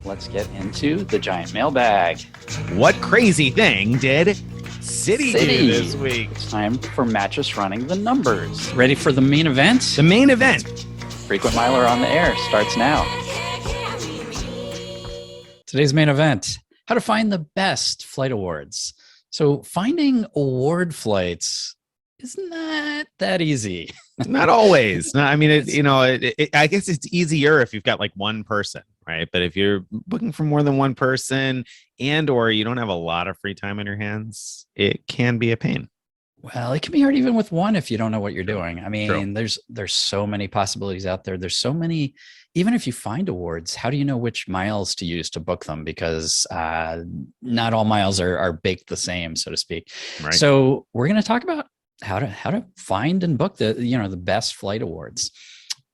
let's get into the giant mailbag. What crazy thing did City do this week? It's time for Mattress running the numbers. Ready for the main event? The main event. Frequent Miler on the air starts now. Today's main event, how to find the best flight awards. So finding award flights is not that easy. Not always. No, I mean, I guess it's easier if you've got like one person, right? But if you're booking for more than one person and or you don't have a lot of free time on your hands, it can be a pain. Well, it can be hard even with one if you don't know what you're doing. I mean, True. there's so many possibilities out there. There's so many, even if you find awards, how do you know which miles to use to book them? Because not all miles are baked the same, so to speak. Right. So we're going to talk about how to find and book the best flight awards.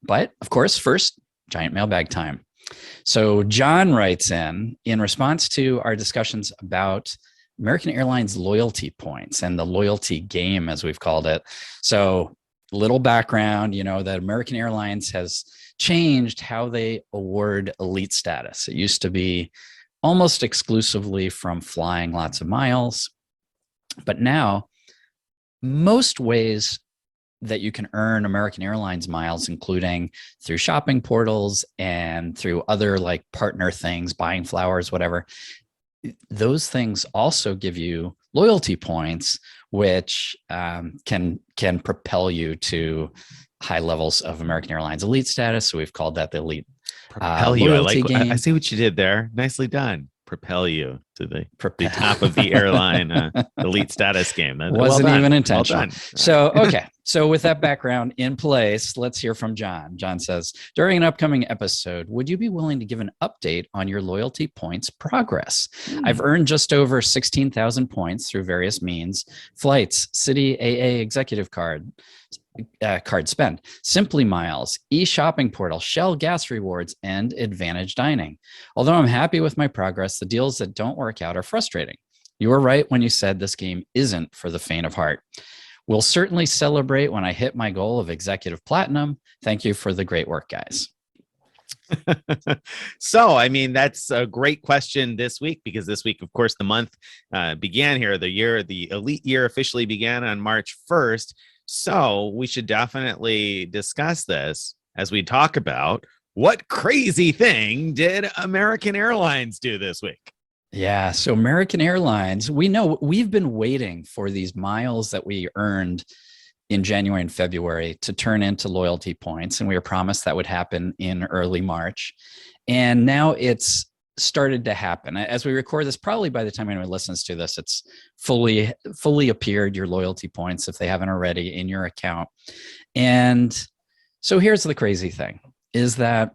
But of course, first, giant mailbag time. So John writes in response to our discussions about American Airlines loyalty points and the loyalty game, as we've called it. So little background, that American Airlines has changed how they award elite status. It used to be almost exclusively from flying lots of miles, but now most ways that you can earn American Airlines miles, including through shopping portals and through other like partner things, buying flowers, whatever, those things also give you loyalty points, which can propel you to high levels of American Airlines elite status. So we've called that the elite Propel you. game. I see what you did there. Nicely done. Propel you to the top of the airline elite status game. Wasn't even intentional. Well done. So, okay. So with that background in place, let's hear from John. John says, during an upcoming episode, would you be willing to give an update on your loyalty points progress? I've earned just over 16,000 points through various means: flights, City AA executive card spend, Simply Miles, e-shopping portal, Shell gas rewards, and Advantage dining. Although I'm happy with my progress, the deals that don't work out are frustrating. You were right when you said this game isn't for the faint of heart. We'll certainly celebrate when I hit my goal of executive platinum. Thank you for the great work, guys. So, I mean, that's a great question this week, because this week, of course, the month began here. The elite year officially began on March 1st. So we should definitely discuss this as we talk about what crazy thing did American Airlines do this week? Yeah. So American Airlines, we know we've been waiting for these miles that we earned in January and February to turn into loyalty points. And we were promised that would happen in early March. And now it's started to happen. As we record this, probably by the time anyone listens to this, it's fully appeared, your loyalty points, if they haven't already, in your account. And so here's the crazy thing, is that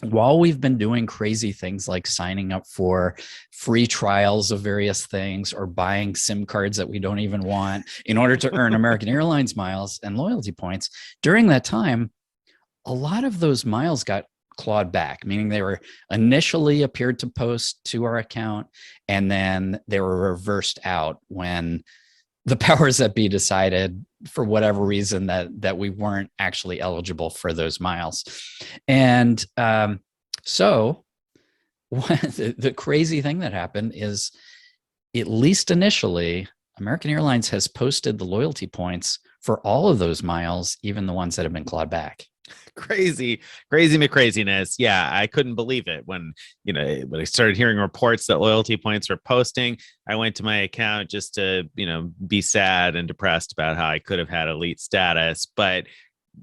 while we've been doing crazy things like signing up for free trials of various things or buying SIM cards that we don't even want in order to earn American Airlines miles and loyalty points, during that time, a lot of those miles got clawed back, meaning they were initially appeared to post to our account, and then they were reversed out when the powers that be decided, for whatever reason, that we weren't actually eligible for those miles. And so the crazy thing that happened is, at least initially, American Airlines has posted the loyalty points for all of those miles, even the ones that have been clawed back. Crazy McCraziness. Yeah, I couldn't believe it when I started hearing reports that loyalty points were posting. I went to my account just to be sad and depressed about how I could have had elite status, but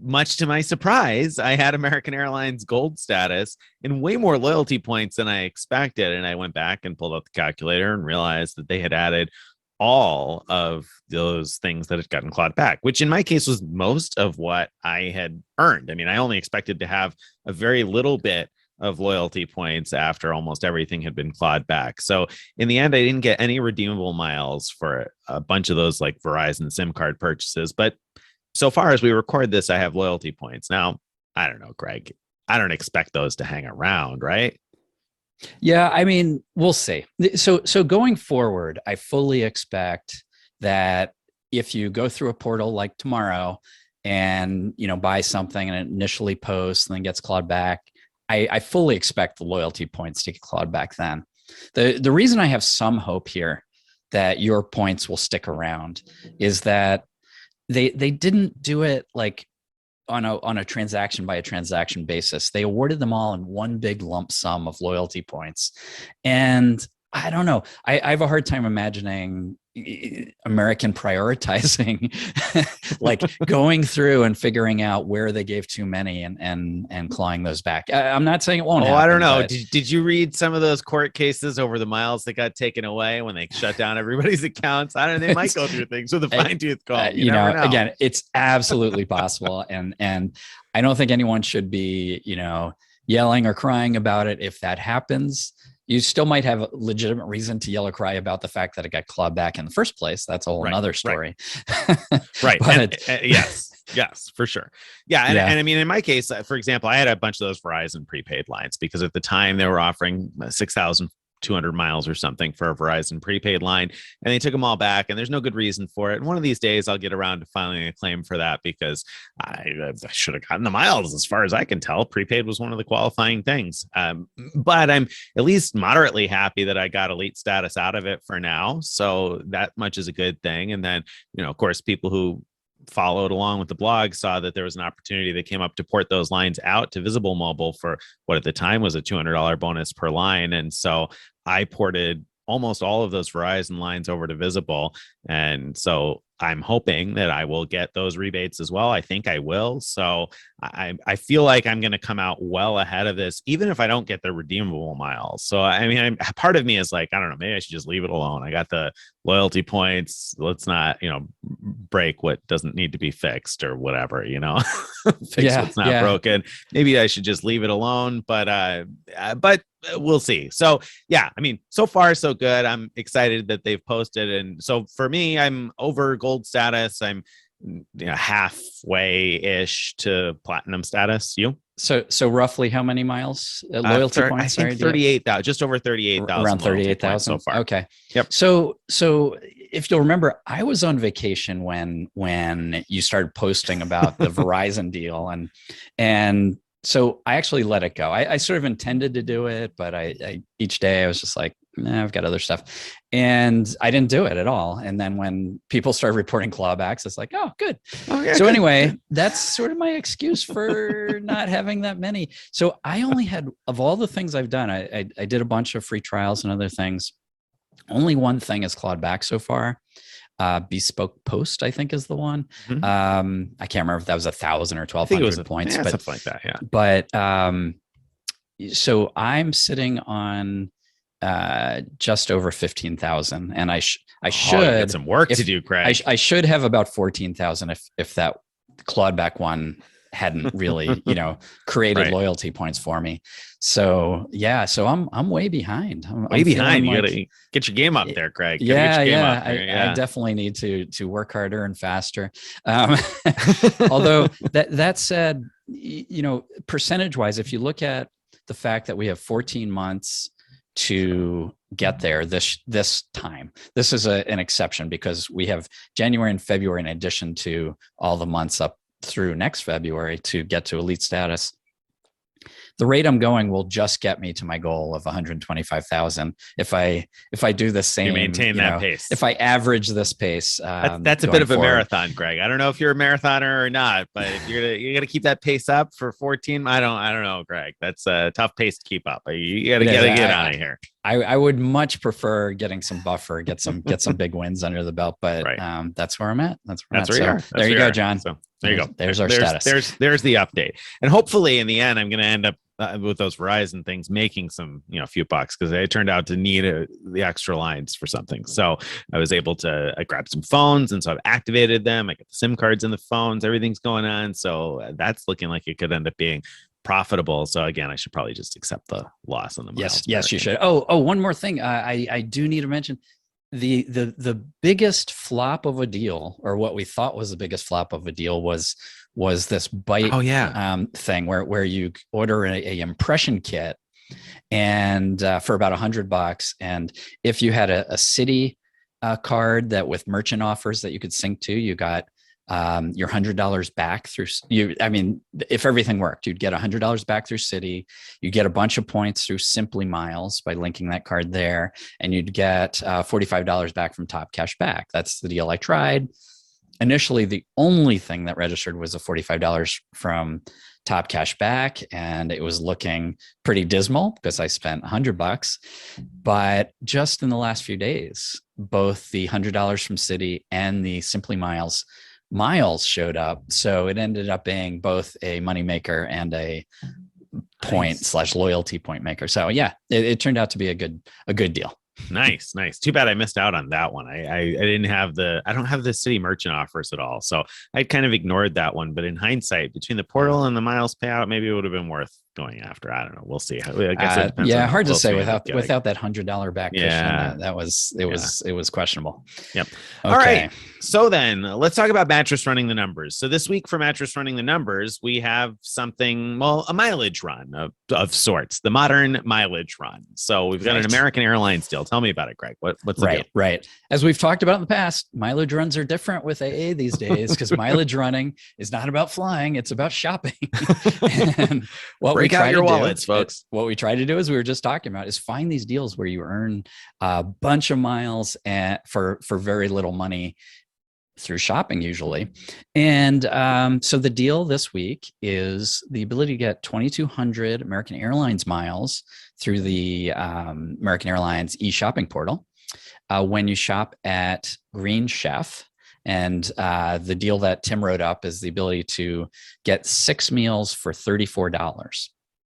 much to my surprise, I had American Airlines gold status and way more loyalty points than I expected. And I went back and pulled out the calculator and realized that they had added all of those things that had gotten clawed back, which in my case was most of what I had earned. I mean, I only expected to have a very little bit of loyalty points after almost everything had been clawed back. So in the end, I didn't get any redeemable miles for a bunch of those like Verizon SIM card purchases. But so far as we record this, I have loyalty points. Now, I don't know, Greg, I don't expect those to hang around, right? Yeah, I mean, we'll see. So going forward, I fully expect that if you go through a portal like tomorrow and buy something and it initially posts and then gets clawed back, I fully expect the loyalty points to get clawed back then. The reason I have some hope here that your points will stick around is that they didn't do it like on a transaction by a transaction basis. They awarded them all in one big lump sum of loyalty points. And I don't know. I have a hard time imagining American prioritizing, like going through and figuring out where they gave too many and clawing those back. I'm not saying it won't happen. I don't know. But Did you read some of those court cases over the miles that got taken away when they shut down everybody's accounts? I don't know. They might go through things with a fine tooth comb. You never know. Again, it's absolutely possible. And I don't think anyone should be, yelling or crying about it. If that happens, you still might have a legitimate reason to yell or cry about the fact that it got clawed back in the first place. That's a whole nother story. Right. Yes, for sure. Yeah. And I mean, in my case, for example, I had a bunch of those Verizon prepaid lines because at the time they were offering 6,200 miles or something for a Verizon prepaid line, and they took them all back, and there's no good reason for it. And one of these days I'll get around to filing a claim for that because I should have gotten the miles. As far as I can tell, prepaid was one of the qualifying things. But I'm at least moderately happy that I got elite status out of it for now. So that much is a good thing. And then, of course, people who followed along with the blog saw that there was an opportunity that came up to port those lines out to Visible Mobile for what at the time was a $200 bonus per line. And so I ported almost all of those Verizon lines over to Visible. And so I'm hoping that I will get those rebates as well. I think I will. So I feel like I'm going to come out well ahead of this, even if I don't get the redeemable miles. So, I mean, part of me is like, I don't know, maybe I should just leave it alone. I got the loyalty points. Let's not, break what doesn't need to be fixed or whatever, fix what's not broken. Maybe I should just leave it alone, but we'll see. So yeah, I mean, so far so good. I'm excited that they've posted. And so for me, I'm over gold status. I'm halfway ish to platinum status. You? So roughly how many miles loyalty points? I think 38,000, just over 38,000. Around 38,000 so far. Okay. Yep. So if you'll remember, I was on vacation when you started posting about the Verizon deal, and so I actually let it go. I sort of intended to do it, but I each day I was just like, nah, I've got other stuff. And I didn't do it at all. And then when people started reporting clawbacks, it's like, oh, good. Oh, yeah, so anyway, that's sort of my excuse for not having that many. So I only had, of all the things I've done, I did a bunch of free trials and other things. Only one thing is clawed back so far. Bespoke Post, I think, is the one. Mm-hmm. I can't remember if that was 1,000 or 1,200 points, but something like that. Yeah. But so I'm sitting on just over 15,000, and I should get some work to do, Craig. I should have about 14,000 if that clawed back one hadn't really created loyalty points for me. So yeah, so I'm way behind. I'm behind. You gotta get your game up there, Craig. I definitely need to work harder and faster. Although that said, percentage wise, if you look at the fact that we have 14 months to get there this time, this is an exception because we have January and February in addition to all the months up through next February to get to elite status. The rate I'm going will just get me to my goal of 125,000. If I do the same, you maintain that pace. If I average this pace, that's a bit of a marathon, Greg. I don't know if you're a marathoner or not, but if you're gonna keep that pace up for 14. I don't know, Greg. That's a tough pace to keep up. You gotta get out of here. I would much prefer getting some buffer, get some big wins under the belt, but that's where I'm at. That's where you are. There you go, John. So there you go. There's our status. There's the update. And hopefully in the end, I'm going to end up with those Verizon things making some, few bucks because I turned out to need the extra lines for something. So I was able to grab some phones, and so I've activated them. I got the SIM cards in the phones. Everything's going on. So that's looking like it could end up being profitable. So again, I should probably just accept the loss on the miles. Yes, you should. Oh, one more thing. I do need to mention the biggest flop of a deal, or what we thought was the biggest flop of a deal, was this Byte thing where you order a impression kit and for about $100, and if you had a city card that with merchant offers that you could sync to, you got your $100 back through you. I mean, if everything worked, you'd get $100 back through Citi. You get a bunch of points through Simply Miles by linking that card there, and you'd get $45 back from Top Cash Back. That's the deal I tried. Initially, the only thing that registered was a $45 from Top Cash Back, and it was looking pretty dismal because I spent $100. But just in the last few days, both the $100 from Citi and the Simply Miles showed up. So it ended up being both a moneymaker and a point/loyalty point maker. So yeah, it turned out to be a good deal. Nice. Too bad I missed out on that one. I don't have the Citi merchant offers at all. So I kind of ignored that one. But in hindsight, between the portal and the miles payout, maybe it would have been worth going after. I don't know. We'll see. I guess it depends on hard to say without that $100 back cushion. It was questionable. Yep. Okay. All right. So then let's talk about Mattress running the numbers. So this week for Mattress running the numbers, we have something, a mileage run of sorts, the modern mileage run. So we've got an American Airlines deal. Tell me about it, Greg. What's the deal? Right. As we've talked about in the past, mileage runs are different with AA these days because mileage running is not about flying. It's about shopping. And break out your wallets, folks. What we try to do, as we were just talking about, is find these deals where you earn a bunch of miles for very little money through shopping usually. And so the deal this week is the ability to get 2,200 American Airlines miles through the American Airlines e-shopping portal when you shop at Green Chef. And the deal that Tim wrote up is the ability to get 6 meals for $34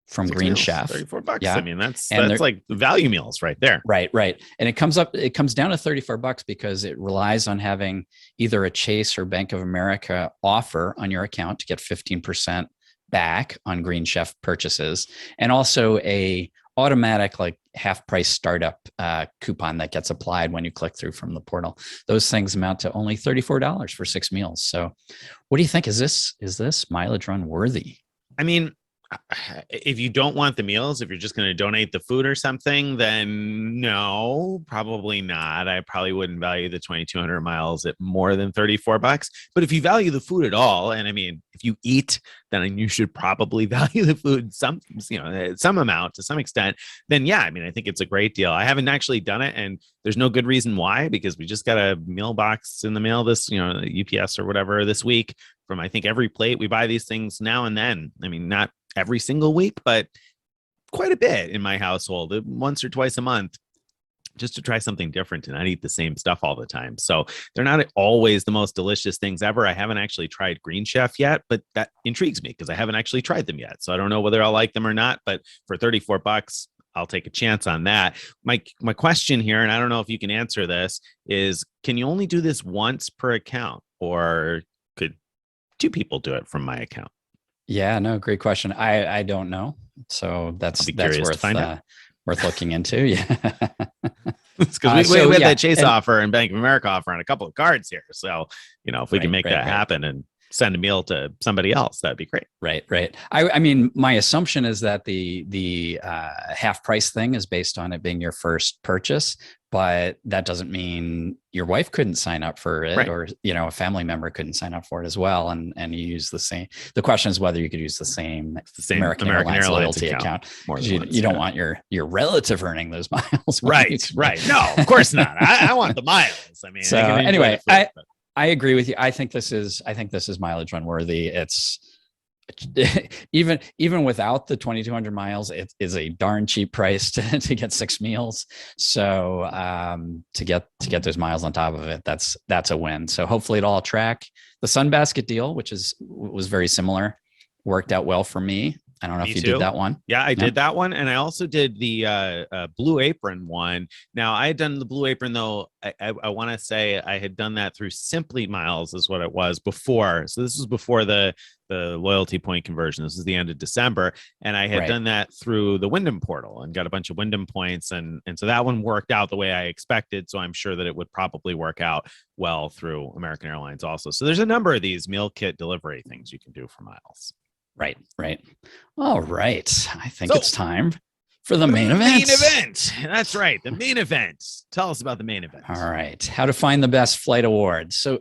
from Green Chef. $34. Yeah. I mean, that's like value meals right there. Right. And it comes down to $34 because it relies on having either a Chase or Bank of America offer on your account to get 15% back on Green Chef purchases, and also a automatic like half price startup coupon that gets applied when you click through from the portal. Those things amount to only $34 for 6 meals. So what do you think? Is this mileage run worthy? I mean, if you don't want the meals, if you're just going to donate the food or something, then no, probably not. I probably wouldn't value the 2,200 miles at more than $34. But if you value the food at all, and I mean, if you eat, then you should probably value the food some amount to some extent. Then yeah, I mean, I think it's a great deal. I haven't actually done it, and there's no good reason why, because we just got a meal box in the mail this, UPS or whatever this week from I think every plate. We buy these things now and then. I mean, not every single week, but quite a bit in my household, once or twice a month, just to try something different and not eat the same stuff all the time. So they're not always the most delicious things ever. I haven't actually tried Green Chef yet, but that intrigues me because I haven't actually tried them yet. So I don't know whether I'll like them or not, but for $34, I'll take a chance on that. My question here, and I don't know if you can answer this, is can you only do this once per account, or could 2 people do it from my account? Yeah, no, great question. I don't know. So that's worth looking into. Yeah. Because we had that Chase offer and Bank of America offer on a couple of cards here. So, if we can make that happen and send a meal to somebody else, that'd be great. Right. I mean, my assumption is that the half price thing is based on it being your first purchase, but that doesn't mean your wife couldn't sign up for it, right, or a family member couldn't sign up for it as well, and you use the same. The question is whether you could use the same American Airlines loyalty account. You don't want your relative earning those miles. Right. No, of course not. I want the miles. I mean, so anyway, I agree with you. I think this is mileage run worthy. It's even without the 2,200 miles, it is a darn cheap price to get 6 meals. So to get those miles on top of it, that's a win. So hopefully it'll all track. The Sunbasket deal, which was very similar, worked out well for me. I don't know if you did that one. Yeah, I did that one. And I also did the Blue Apron one. Now, I had done the Blue Apron, though. I want to say I had done that through Simply Miles is what it was before. So this was before the loyalty point conversion. This is the end of December. And I had done that through the Wyndham portal and got a bunch of Wyndham points. And so that one worked out the way I expected. So I'm sure that it would probably work out well through American Airlines also. So there's a number of these meal kit delivery things you can do for miles. Right. All right. I think it's time for the main event. That's right. The main event. Tell us about the main event. All right. How to find the best flight awards. So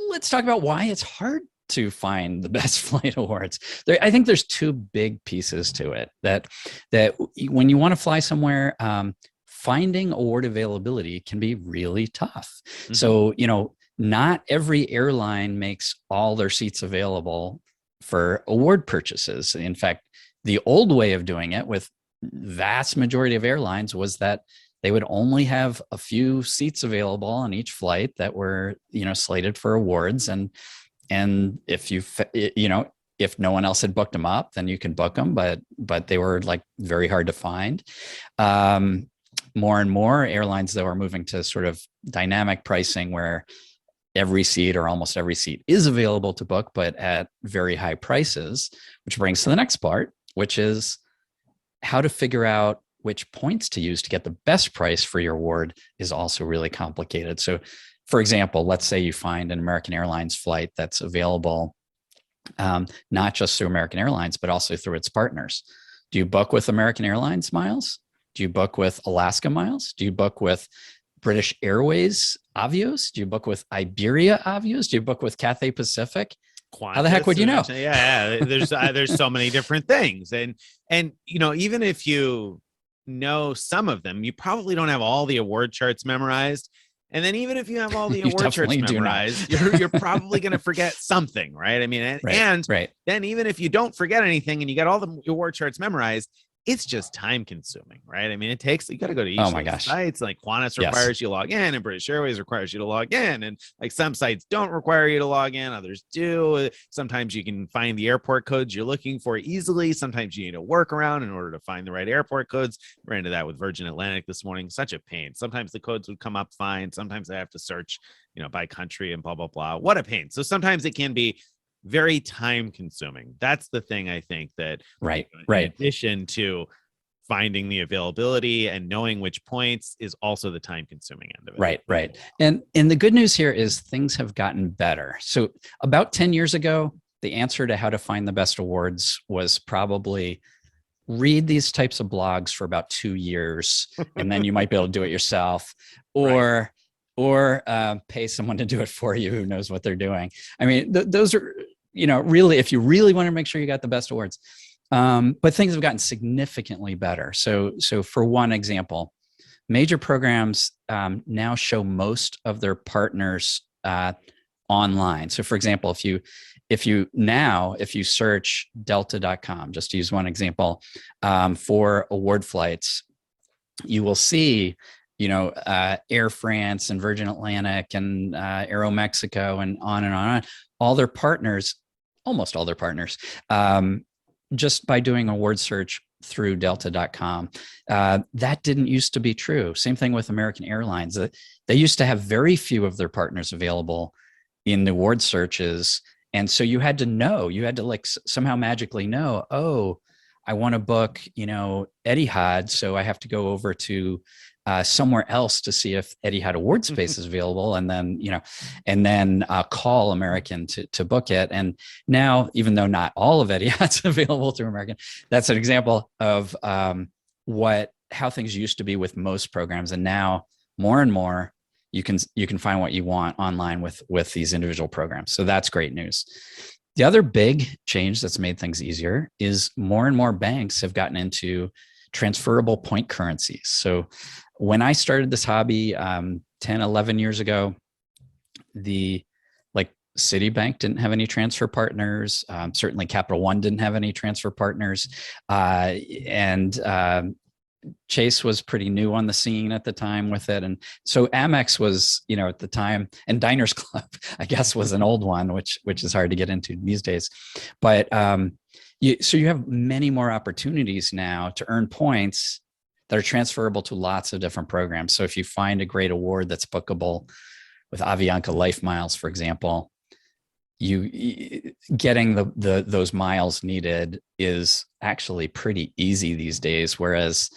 let's talk about why it's hard to find the best flight awards. I think there's two big pieces to it. That when you want to fly somewhere, finding award availability can be really tough. Mm-hmm. So, not every airline makes all their seats available for award purchases. In fact, the old way of doing it with vast majority of airlines was that they would only have a few seats available on each flight that were, slated for awards. And if if no one else had booked them up, then you can book them, but they were like very hard to find. More and more airlines, though, are moving to sort of dynamic pricing where every seat or almost every seat is available to book, but at very high prices, which brings to the next part, which is how to figure out which points to use to get the best price for your award is also really complicated. So, for example, let's say you find an American Airlines flight that's available, not just through American Airlines, but also through its partners. Do you book with American Airlines miles? Do you book with Alaska miles? Do you book with British Airways Avios? Do you book with Iberia Avios? Do you book with Cathay Pacific? Qantas, how the heck would you know? Yeah, there's so many different things, and even if you know some of them, you probably don't have all the award charts memorized. And then even if you have all the award charts memorized, you're probably going to forget something, right? I mean, right. Then even if you don't forget anything and you got all the award charts memorized, it's just time consuming, right? I mean, you got to go to each sites. Like Qantas requires you to log in, and British Airways requires you to log in. And like some sites don't require you to log in, others do. Sometimes you can find the airport codes you're looking for easily. Sometimes you need a workaround in order to find the right airport codes. Ran into that with Virgin Atlantic this morning. Such a pain. Sometimes the codes would come up fine. Sometimes I have to search, by country and blah, blah, blah. What a pain. So sometimes it can be very time consuming. That's the thing I think that right. In addition to finding the availability and knowing which points is also the time consuming end of it. Right. And the good news here is things have gotten better. So about 10 years ago, the answer to how to find the best awards was probably read these types of blogs for about 2 years, and then you might be able to do it yourself, or pay someone to do it for you who knows what they're doing. I mean, those are, really, if you really want to make sure you got the best awards. But things have gotten significantly better. So for one example, major programs now show most of their partners online. So for example, if you search delta.com, just to use one example, for award flights, you will see Air France and Virgin Atlantic and Aeromexico and on and on. All their partners, almost all their partners, just by doing a word search through delta.com. That didn't used to be true. Same thing with American Airlines. They used to have very few of their partners available in the word searches. And so you had to like somehow magically know, oh, I want to book, Etihad. So I have to go over to somewhere else to see if Etihad award space is available, and then call American to book it. And now, even though not all of Etihad's available through American, that's an example of how things used to be with most programs, and now more and more you can find what you want online with these individual programs. So that's great news. The other big change that's made things easier is more and more banks have gotten into transferable point currencies. So when I started this hobby 10, 11 years ago, Citibank didn't have any transfer partners. Certainly Capital One didn't have any transfer partners. And Chase was pretty new on the scene at the time with it. And so Amex was, at the time, and Diners Club, I guess, was an old one, which is hard to get into these days. But so you have many more opportunities now to earn points that are transferable to lots of different programs. So if you find a great award that's bookable with Avianca Life Miles, for example, you getting those miles needed is actually pretty easy these days. Whereas,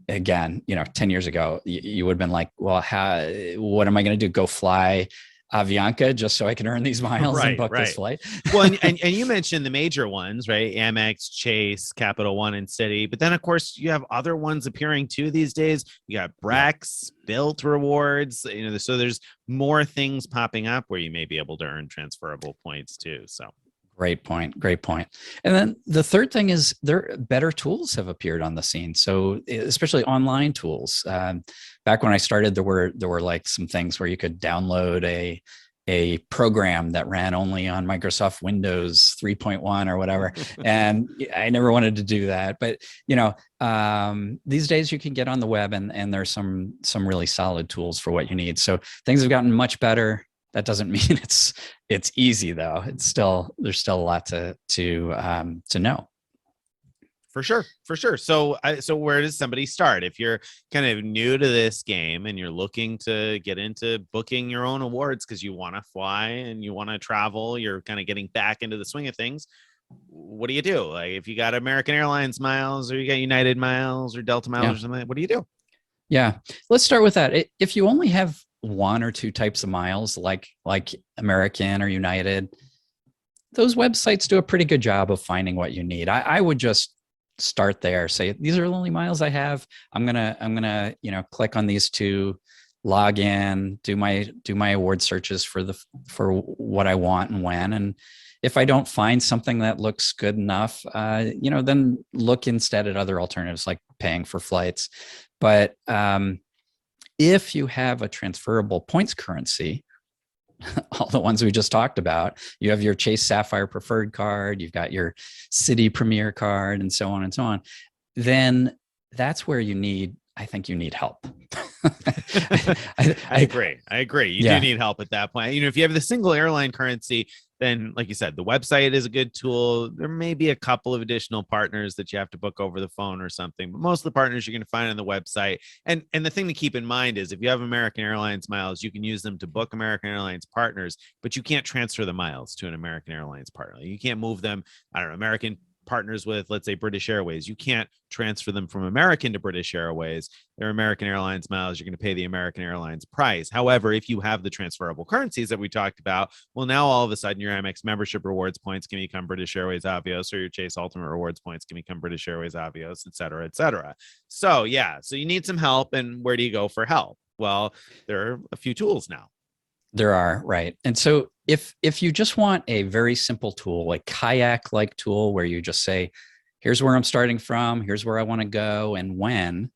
again, 10 years ago, you would have been like, well, what am I going to do? Go fly Avianca just so I can earn these miles and Right, book this right. flight. Well, and you mentioned the major ones, right? Amex, Chase, Capital One, and Citi. But then, of course, you have other ones appearing too these days. You got Yeah. Brex, Bilt Rewards. So there's more things popping up where you may be able to earn transferable points too. So. Great point. Great point. And then the third thing is there better tools have appeared on the scene. So especially online tools. Back when I started, there were like some things where you could download a program that ran only on Microsoft Windows 3.1 or whatever. And I never wanted to do that. But these days you can get on the web and there's some really solid tools for what you need. So things have gotten much better. That doesn't mean it's easy though. There's still a lot to know. For sure. So where does somebody start? If you're kind of new to this game and you're looking to get into booking your own awards because you want to fly and you want to travel, you're kind of getting back into the swing of things. What do you do? Like if you got American Airlines miles or you got United miles or Delta miles or something, what do you do? Yeah, let's start with that. If you only have one or two types of miles, like American or United, those websites do a pretty good job of finding what you need. I would just start there. Say these are the only miles I have. I'm gonna click on these two, log in, do my award searches for what I want and when. And if I don't find something that looks good enough, then look instead at other alternatives like paying for flights. But if you have a transferable points currency, all the ones we just talked about, you have your Chase Sapphire Preferred card, you've got your Citi Premier card, and so on, then that's where I think you need help. I agree. You do need help at that point. If you have the single airline currency, then like you said, the website is a good tool. There may be a couple of additional partners that you have to book over the phone or something, but most of the partners you're going to find on the website. And the thing to keep in mind is if you have American Airlines miles, you can use them to book American Airlines partners, but you can't transfer the miles to an American Airlines partner. You can't move them. I don't know, American partners with, let's say, British Airways. You can't transfer them from American to British Airways. They're American Airlines miles. You're going to pay the American Airlines price. However, if you have the transferable currencies that we talked about, well, now all of a sudden your Amex membership rewards points can become British Airways Avios, or your Chase Ultimate Rewards points can become British Airways Avios, et cetera, et cetera. So you need some help. And where do you go for help? Well, there are a few tools now. There are, right. And so if you just want a very simple tool, like Kayak-like tool, where you just say, here's where I'm starting from, here's where I want to go and when,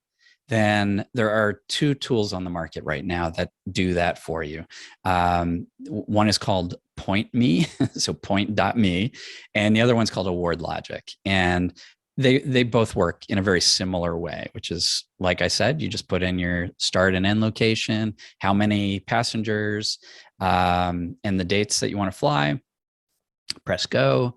then there are two tools on the market right now that do that for you. One is called Point Me, so point.me, and the other one's called Award Logic. And they both work in a very similar way, which is, like I said, you just put in your start and end location, how many passengers, and the dates that you want to fly. Press go.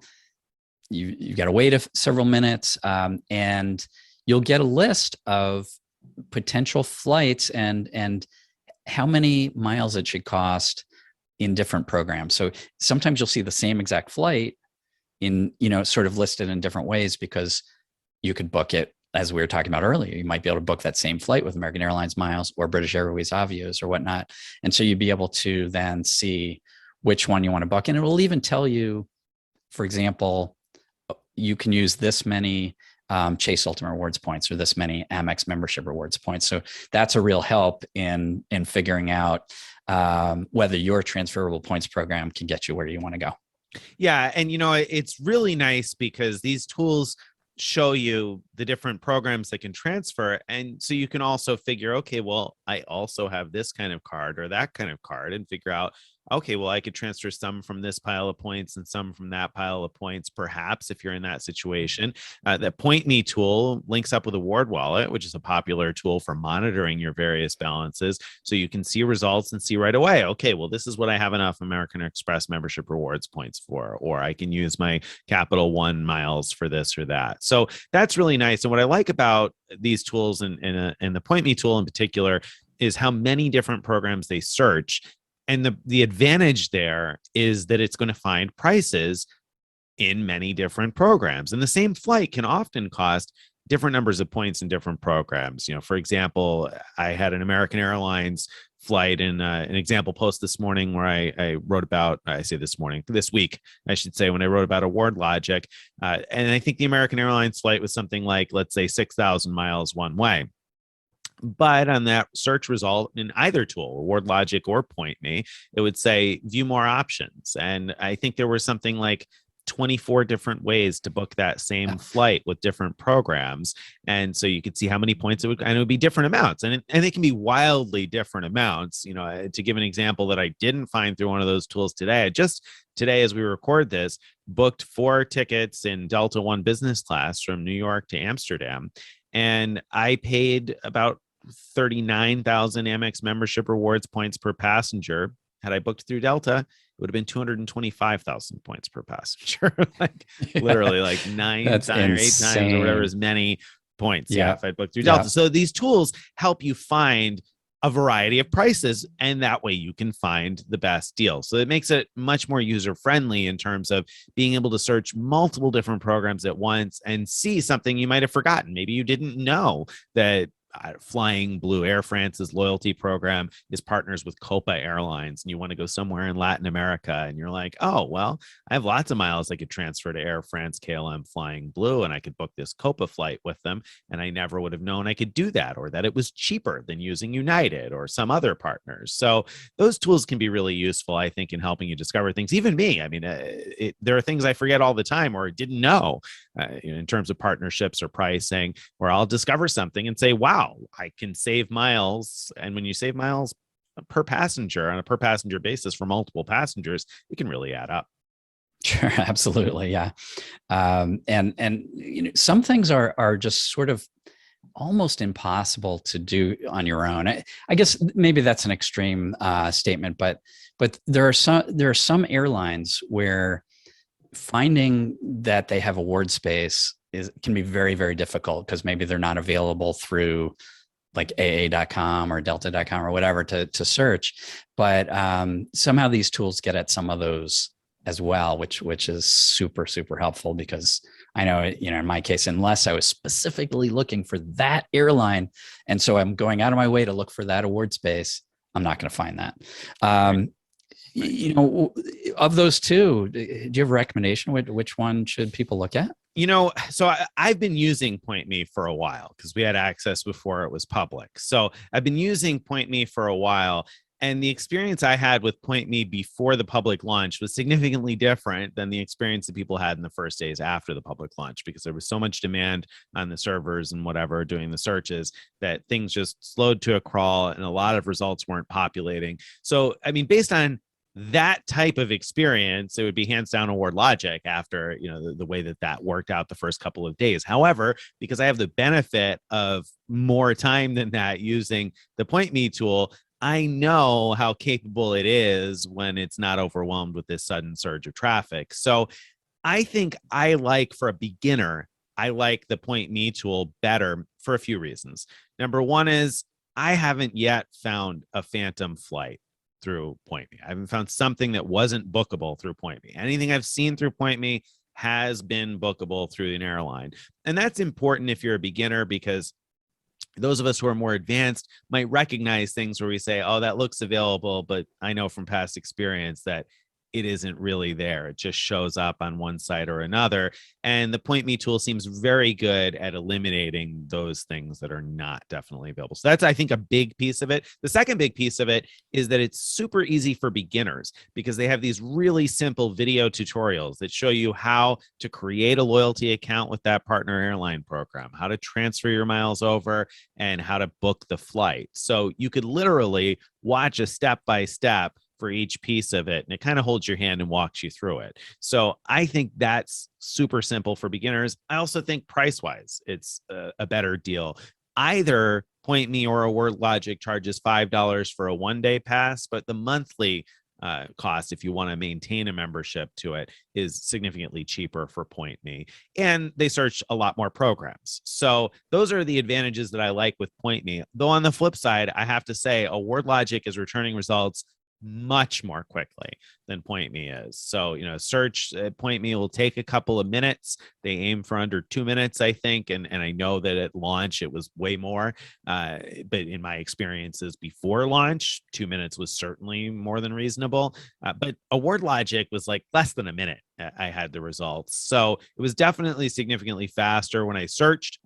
You've got to wait several minutes, and you'll get a list of potential flights and how many miles it should cost in different programs. So sometimes you'll see the same exact flight in, sort of listed in different ways, because you could book it, as we were talking about earlier. You might be able to book that same flight with American Airlines miles or British Airways Avios or whatnot. And so you'd be able to then see which one you want to book. And it will even tell you, for example, you can use this many Chase Ultimate Rewards points or this many Amex membership rewards points. So that's a real help in figuring out whether your transferable points program can get you where you want to go. Yeah. And, it's really nice because these tools show you the different programs that can transfer. And so you can also figure, okay, well, I also have this kind of card or that kind of card, and figure out, okay, well, I could transfer some from this pile of points and some from that pile of points, perhaps, if you're in that situation. The Point Me tool links up with Award Wallet, which is a popular tool for monitoring your various balances. So you can see results and see right away, okay, well, this is what I have enough American Express membership rewards points for, or I can use my Capital One miles for this or that. So that's really nice. And what I like about these tools and the Point Me tool in particular is how many different programs they search. And the advantage there is that it's going to find prices in many different programs. And the same flight can often cost different numbers of points in different programs. For example, I had an American Airlines flight in an example post this morning where I wrote about, I say this morning, this week, I should say, when I wrote about award logic. And I think the American Airlines flight was something like, let's say, 6,000 miles one way. But on that search result in either tool, Award Logic or Point Me, it would say view more options. And I think there was something like 24 different ways to book that same flight with different programs. And so you could see how many points it would, and it would be different amounts. And they can be wildly different amounts. You know, to give an example that I didn't find through one of those tools today, I just today, as we record this, booked 4 tickets in Delta One business class from New York to Amsterdam. And I paid about 39,000 Amex membership rewards points per passenger. Had I booked through Delta, it would have been 225,000 points per passenger. Like literally like 9 times or 8 times or whatever, as many points. Yeah, if I booked through Delta. So these tools help you find a variety of prices, and that way you can find the best deal. So it makes it much more user friendly in terms of being able to search multiple different programs at once and see something you might have forgotten. Maybe you didn't know that Flying Blue, Air France's loyalty program, is partners with Copa Airlines, and you want to go somewhere in Latin America, and you're like, oh, well, I have lots of miles I could transfer to Air France KLM Flying Blue, and I could book this Copa flight with them, and I never would have known I could do that, or that it was cheaper than using United or some other partners. So those tools can be really useful, I think, in helping you discover things. Even me, I mean, there are things I forget all the time or didn't know in terms of partnerships or pricing, where I'll discover something and say, wow, I can save miles. And when you save miles per passenger on a per passenger basis for multiple passengers, it can really add up. Sure, absolutely, yeah. And you know, some things are just sort of almost impossible to do on your own. I guess maybe that's an extreme statement, but there are some airlines where finding that they have award space can be very, very difficult, because maybe they're not available through like AA.com or Delta.com or whatever to search. But somehow these tools get at some of those as well, which is super, super helpful, because I know, you know, in my case, unless I was specifically looking for that airline, and so I'm going out of my way to look for that award space, I'm not going to find that. Right. You know, of those two, do you have a recommendation? Which one should people look at? You know, so I've been using Point Me for a while, because we had access before it was public. So I've been using Point Me for a while. And the experience I had with Point Me before the public launch was significantly different than the experience that people had in the first days after the public launch, because there was so much demand on the servers and whatever doing the searches that things just slowed to a crawl, and a lot of results weren't populating. So, I mean, based on that type of experience, it would be hands down Award Logic after, you know, the way that worked out the first couple of days. However, because I have the benefit of more time than that using the Point Me tool, I know how capable it is when it's not overwhelmed with this sudden surge of traffic. So I think for a beginner, I like the Point Me tool better for a few reasons. Number one is I haven't yet found a phantom flight through Point Me. I haven't found something that wasn't bookable through Point Me. Anything I've seen through Point Me has been bookable through an airline. And that's important if you're a beginner, because those of us who are more advanced might recognize things where we say, oh, that looks available, but I know from past experience that it isn't really there. It just shows up on one site or another. And the Point Me tool seems very good at eliminating those things that are not definitely available. So that's, I think, a big piece of it. The second big piece of it is that it's super easy for beginners, because they have these really simple video tutorials that show you how to create a loyalty account with that partner airline program, how to transfer your miles over, and how to book the flight. So you could literally watch a step-by-step for each piece of it, and it kind of holds your hand and walks you through it. So I think that's super simple for beginners. I also think price-wise, it's a better deal. Either Point Me or Award Logic charges $5 for a one-day pass, but the monthly cost, if you want to maintain a membership to it, is significantly cheaper for Point Me. And they search a lot more programs. So those are the advantages that I like with Point Me. Though on the flip side, I have to say, Award Logic is returning results much more quickly than Point Me is. So, search at Point Me will take a couple of minutes. They aim for under 2 minutes, I think. And I know that at launch it was way more. But in my experiences before launch, 2 minutes was certainly more than reasonable. But Award Logic was like less than a minute. I had the results. So it was definitely significantly faster when I searched.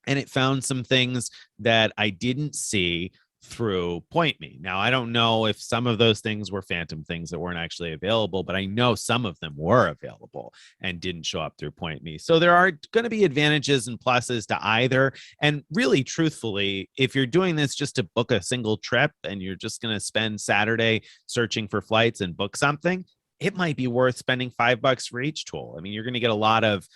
And it found some things that I didn't see through Point Me. Now, I don't know if some of those things were phantom things that weren't actually available, but I know some of them were available and didn't show up through Point Me. So there are going to be advantages and pluses to either. And really, truthfully, if you're doing this just to book a single trip and you're just going to spend Saturday searching for flights and book something, it might be worth spending $5 for each tool. I mean, you're going to get a lot of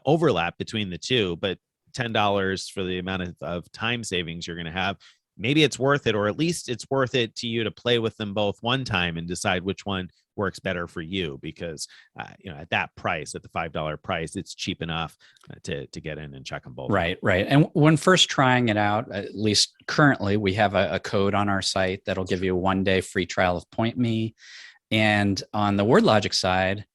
overlap between the two, but $10 for the amount of time savings you're going to have, maybe it's worth it, or at least it's worth it to you to play with them both one time and decide which one works better for you, because at that price, at the $5 price, it's cheap enough to get in and check them both. Right. And when first trying it out, at least currently, we have a code on our site that'll give you a 1-day free trial of Point Me. And on the WordLogic side,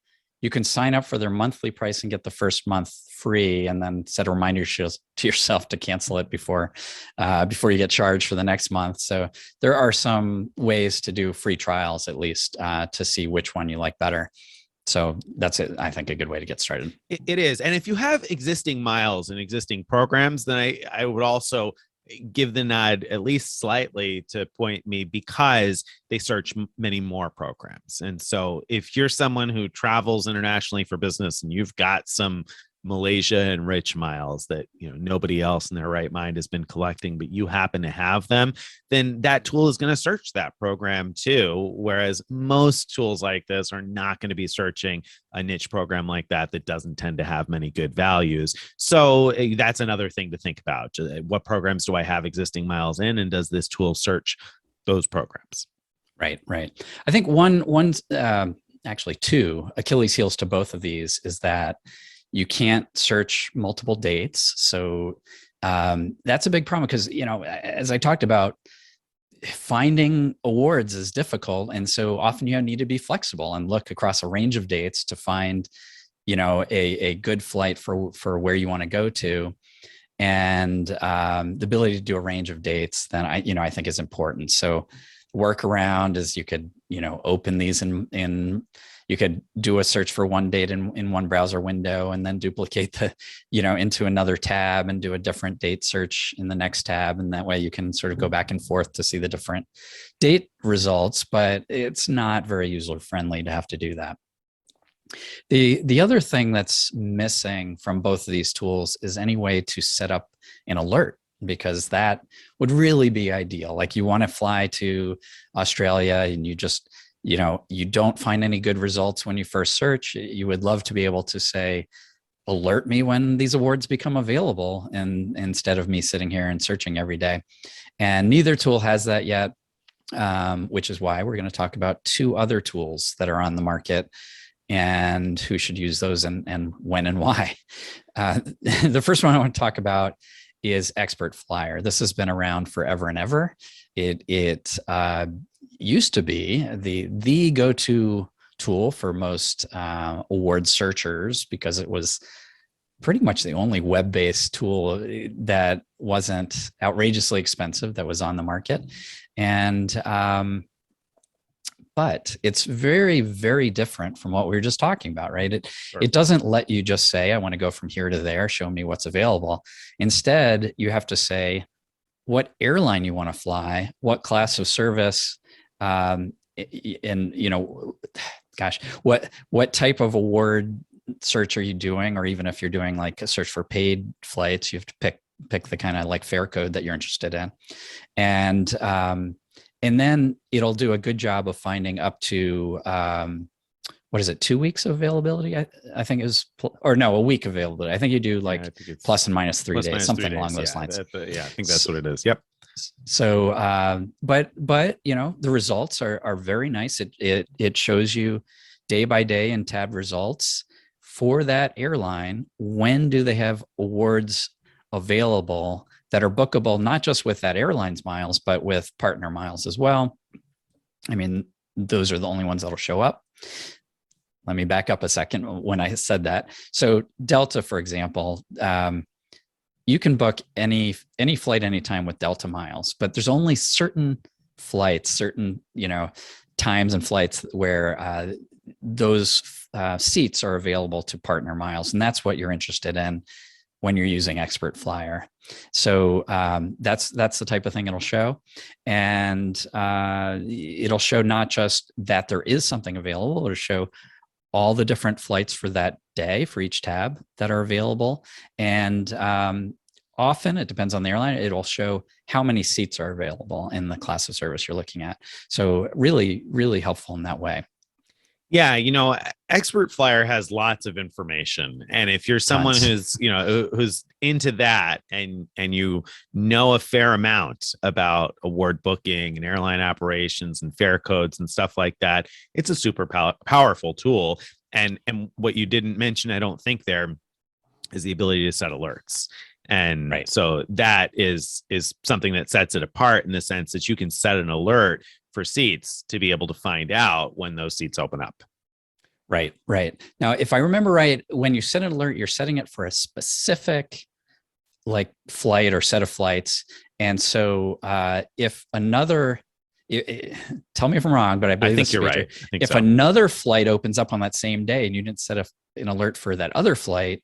you can sign up for their monthly price and get the first month free, and then set a reminder to yourself to cancel it before you get charged for the next month. So there are some ways to do free trials, at least, to see which one you like better. So that's it. I think a good way to get started. It is. And if you have existing miles and existing programs, then I would also give the nod at least slightly to Point Me, because they search many more programs. And so if you're someone who travels internationally for business and you've got some Malaysia and rich miles that nobody else in their right mind has been collecting, but you happen to have them, then that tool is going to search that program too. Whereas most tools like this are not going to be searching a niche program like that doesn't tend to have many good values. So that's another thing to think about. What programs do I have existing miles in, and does this tool search those programs? Right. I think actually two Achilles heels to both of these is that you can't search multiple dates. So that's a big problem, because, as I talked about, finding awards is difficult. And so often you need to be flexible and look across a range of dates to find, a good flight for where you want to go to. And the ability to do a range of dates, then I think is important. So workaround is you could, open these you could do a search for one date in one browser window, and then duplicate into another tab and do a different date search in the next tab. And that way you can sort of go back and forth to see the different date results, but it's not very user friendly to have to do that. The other thing that's missing from both of these tools is any way to set up an alert, because that would really be ideal. Like, you want to fly to Australia and you just, you don't find any good results when you first search. You would love to be able to say, alert me when these awards become available, and instead of me sitting here and searching every day. And neither tool has that yet, which is why we're going to talk about two other tools that are on the market and who should use those, and when and why. The first one I want to talk about is Expert Flyer. This has been around forever and ever. It used to be the go-to tool for most award searchers, because it was pretty much the only web-based tool that wasn't outrageously expensive that was on the market. And but it's very, very different from what we were just talking about, right? Sure. It doesn't let you just say, I want to go from here to there, show me what's available. Instead, you have to say what airline you want to fly, what class of service, and what type of award search are you doing? Or even if you're doing like a search for paid flights, you have to pick the kind of like fare code that you're interested in. And then it'll do a good job of finding up to, 2 weeks of availability? I think is, or no, a week availability. I think you do like plus and minus 3 days, something along those lines. I think that's what it is. Yep. So, but the results are very nice. It shows you day by day in tab results for that airline. When do they have awards available that are bookable, not just with that airline's miles, but with partner miles as well. I mean, those are the only ones that'll show up. Let me back up a second when I said that. So Delta, for example, you can book any flight anytime with Delta miles, but there's only certain flights, certain times and flights where those seats are available to partner miles, and that's what you're interested in when you're using Expert Flyer. So that's the type of thing it'll show, and it'll show not just that there is something available, it'll show all the different flights for that day for each tab that are available. And often, it depends on the airline, it'll show how many seats are available in the class of service you're looking at. So really, really helpful in that way. Yeah, Expert Flyer has lots of information, and if you're someone Tons. who's into that, and you know a fair amount about award booking and airline operations and fare codes and stuff like that, it's a super powerful tool. And what you didn't mention, I don't think, there is the ability to set alerts. And Right. so that is something that sets it apart, in the sense that you can set an alert for seats to be able to find out when those seats open up. Right. Now, if I remember right, when you set an alert, you're setting it for a specific flight or set of flights. And so if another, tell me if I'm wrong, but I believe you're right. If another flight opens up on that same day and you didn't set an alert for that other flight,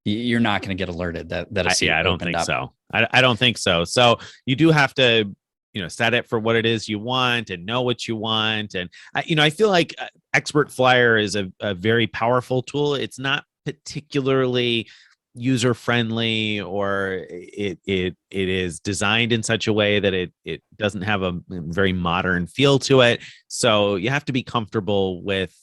you're not going to get alerted that a seat I don't opened think up. so. I don't think so. So you do have to set it for what it is you want and know what you want. And I feel like Expert Flyer is a very powerful tool. It's not particularly user friendly, or it is designed in such a way that it doesn't have a very modern feel to it. So you have to be comfortable with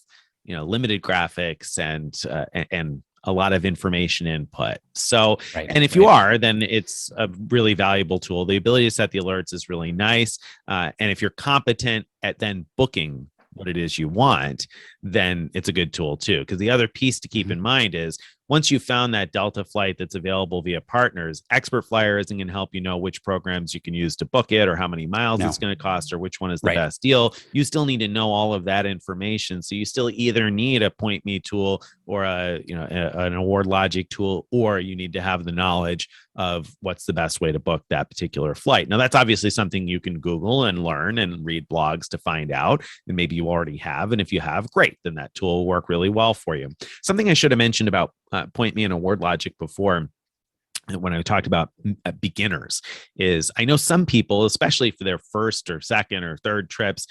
limited graphics and a lot of information input. So, Right, and if you are, then it's a really valuable tool. The ability to set the alerts is really nice. And if you're competent at then booking what it is you want, then it's a good tool too. Because the other piece to keep in mind is, once you found that Delta flight that's available via partners, Expert Flyer isn't going to help you know which programs you can use to book it, or how many miles it's going to cost, or which one is the best deal. You still need to know all of that information. So you still either need a Point Me tool, or an Award Logic tool, or you need to have the knowledge of what's the best way to book that particular flight. Now, that's obviously something you can Google and learn and read blogs to find out. And maybe you already have. And if you have, great, then that tool will work really well for you. Something I should have mentioned about Point Me and Award Logic before, when I talked about beginners, is I know some people, especially for their first or second or third trips,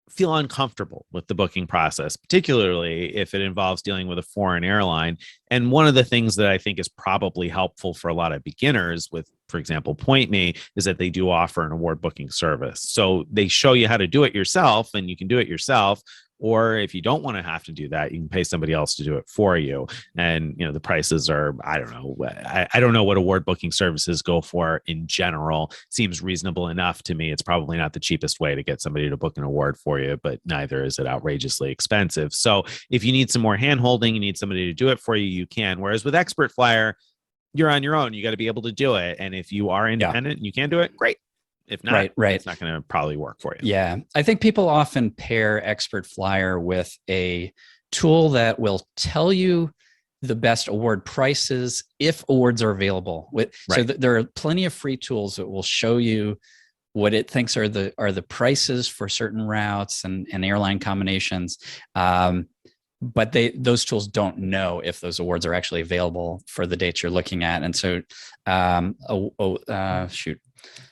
feel uncomfortable with the booking process, particularly if it involves dealing with a foreign airline. And one of the things that I think is probably helpful for a lot of beginners with, for example, Point Me, is that they do offer an award booking service. So they show you how to do it yourself, and you can do it yourself. Or if you don't want to have to do that, you can pay somebody else to do it for you. And, the prices are, I don't know. I don't know what award booking services go for in general. Seems reasonable enough to me. It's probably not the cheapest way to get somebody to book an award for you, but neither is it outrageously expensive. So if you need some more hand-holding, you need somebody to do it for you, you can. Whereas with Expert Flyer, you're on your own. You got to be able to do it. And if you are independent and you can do it, great. If not, it's not going to probably work for you. Yeah. I think people often pair Expert Flyer with a tool that will tell you the best award prices if awards are available. So there are plenty of free tools that will show you what it thinks are the prices for certain routes and airline combinations. But those tools don't know if those awards are actually available for the dates you're looking at. And so,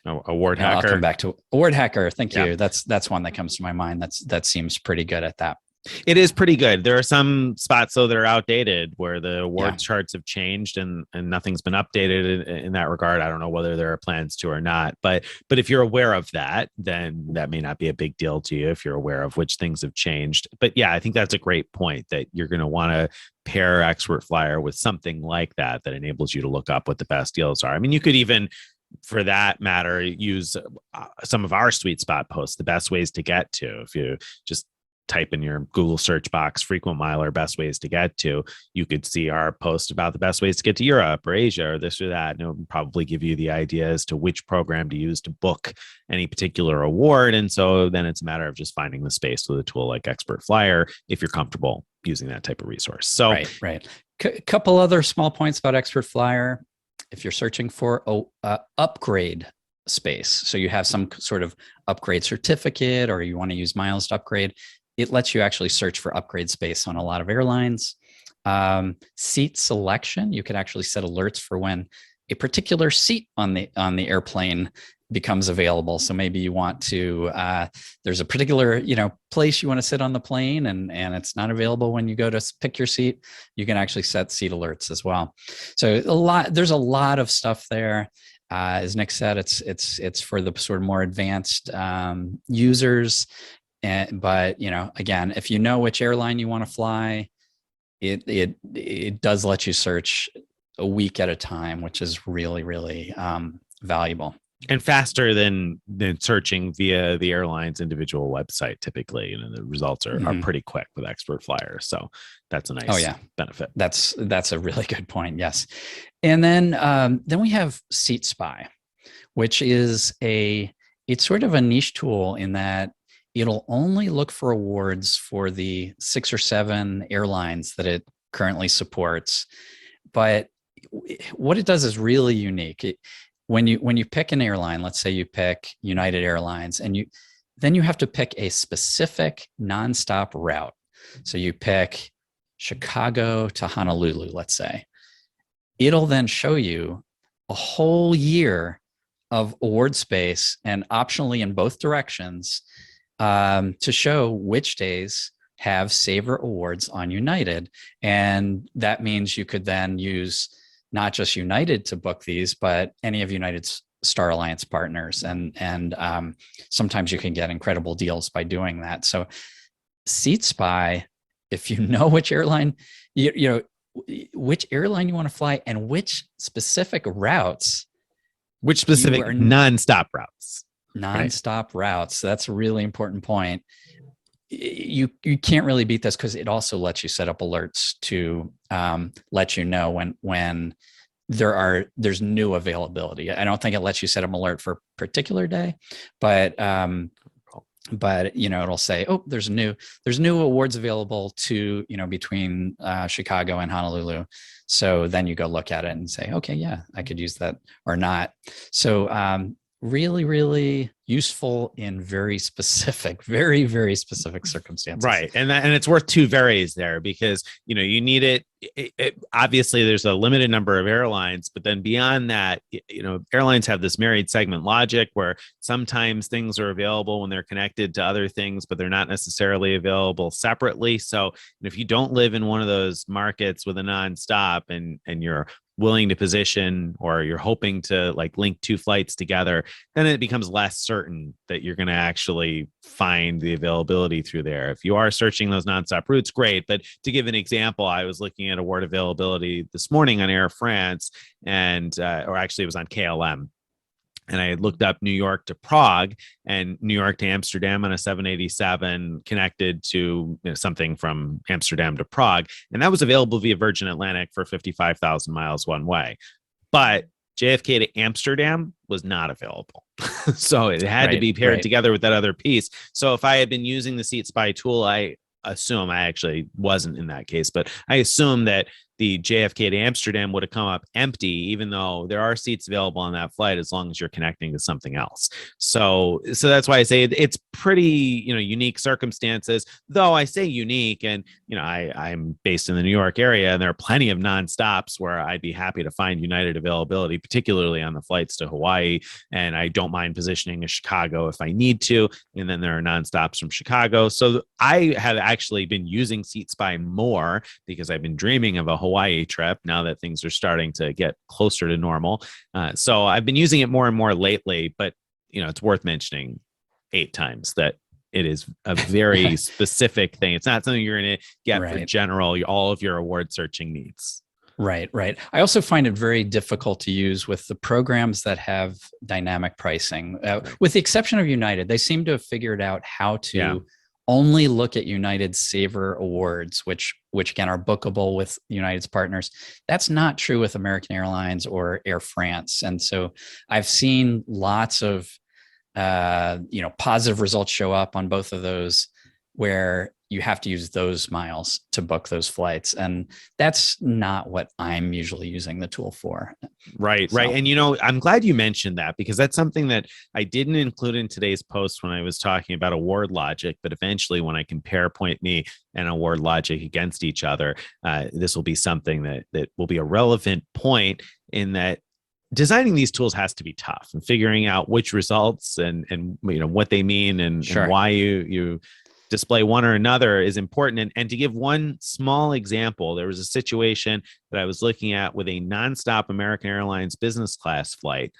Award Hacker. I'll come back to Award Hacker. Thank you. That's one that comes to my mind. That seems pretty good at that. It is pretty good. There are some spots though that are outdated, where the award charts have changed and nothing's been updated in that regard. I don't know whether there are plans to or not, but if you're aware of that, then that may not be a big deal to you if you're aware of which things have changed. But yeah, I think that's a great point, that you're going to want to pair Expert Flyer with something like that enables you to look up what the best deals are. I mean, you could even, for that matter, use some of our sweet spot posts, the best ways to get to. If you just type in your Google search box, frequent miler, best ways to get to, you could see our post about the best ways to get to Europe or Asia or this or that. And it would probably give you the idea as to which program to use to book any particular award. And so then it's a matter of just finding the space with a tool like Expert Flyer if you're comfortable using that type of resource. So, right. Couple other small points about Expert Flyer. If you're searching for a upgrade space, so you have some sort of upgrade certificate or you want to use miles to upgrade, it lets you actually search for upgrade space on a lot of airlines. Seat selection, you could actually set alerts for when a particular seat on the airplane becomes available. So maybe you want to, there's a particular, place you want to sit on the plane and it's not available when you go to pick your seat. You can actually set seat alerts as well. So there's a lot of stuff there. As Nick said, it's for the sort of more advanced users. But again, if you know which airline you want to fly, it does let you search a week at a time, which is really, really valuable. And faster than searching via the airline's individual website. Typically, the results are pretty quick with Expert Flyer. So that's a nice benefit. That's a really good point. Yes. And then we have SeatSpy, which is it's sort of a niche tool in that it'll only look for awards for the 6 or 7 airlines that it currently supports. But what it does is really unique. When you pick an airline, let's say you pick United Airlines, and then you have to pick a specific nonstop route. So you pick Chicago to Honolulu, let's say. It'll then show you a whole year of award space, and optionally in both directions, to show which days have saver awards on United. And that means you could then use not just United to book these, but any of United's Star Alliance partners. And sometimes you can get incredible deals by doing that. So SeatSpy, if you know which airline, which airline you want to fly and which specific routes, which specific nonstop routes. Routes. That's a really important point. You can't really beat this because it also lets you set up alerts to let you know when there's new availability. I don't think it lets you set an alert for a particular day, but it'll say, oh, there's new awards available to between Chicago and Honolulu. So then you go look at it and say, okay, yeah, I could use that or not. So really, really useful in very specific, very, very specific circumstances. Right. And it's worth 2 varies there because, you need it. Obviously, there's a limited number of airlines, but then beyond that, airlines have this married segment logic where sometimes things are available when they're connected to other things, but they're not necessarily available separately. So if you don't live in one of those markets with a nonstop and you're willing to position or you're hoping to link 2 flights together, then it becomes less certain that you're going to actually find the availability through there. If you are searching those nonstop routes, great. But to give an example, I was looking at award availability this morning on Air France or actually it was on KLM. And I had looked up New York to Prague and New York to Amsterdam on a 787 connected to something from Amsterdam to Prague. And that was available via Virgin Atlantic for 55,000 miles one way. But JFK to Amsterdam was not available. So it had to be paired together with that other piece. So if I had been using the SeatSpy tool, I assume, I actually wasn't in that case, but I assume that the JFK to Amsterdam would have come up empty, even though there are seats available on that flight as long as you're connecting to something else. So that's why I say it's pretty, unique circumstances, though I say unique. And, I'm based in the New York area and there are plenty of nonstops where I'd be happy to find United availability, particularly on the flights to Hawaii. And I don't mind positioning in Chicago if I need to. And then there are nonstops from Chicago. So I have actually been using SeatSpy more because I've been dreaming of a Hawaii trip now that things are starting to get closer to normal. So I've been using it more and more lately, but it's worth mentioning 8 times that it is a very specific thing. It's not something you're going to get for general, all of your award searching needs. Right. I also find it very difficult to use with the programs that have dynamic pricing. With the exception of United, they seem to have figured out how to only look at United Saver Awards, which again are bookable with United's partners. That's not true with American Airlines or Air France. And so I've seen lots of positive results show up on both of those, where you have to use those miles to book those flights. And that's not what I'm usually using the tool for. Right. And, I'm glad you mentioned that, because that's something that I didn't include in today's post when I was talking about award logic. But eventually, when I compare Point Me and award logic against each other, this will be something that will be a relevant point, in that designing these tools has to be tough, and figuring out which results and what they mean, and why you display one or another is important. And to give one small example, there was a situation that I was looking at with a nonstop American Airlines business class flight,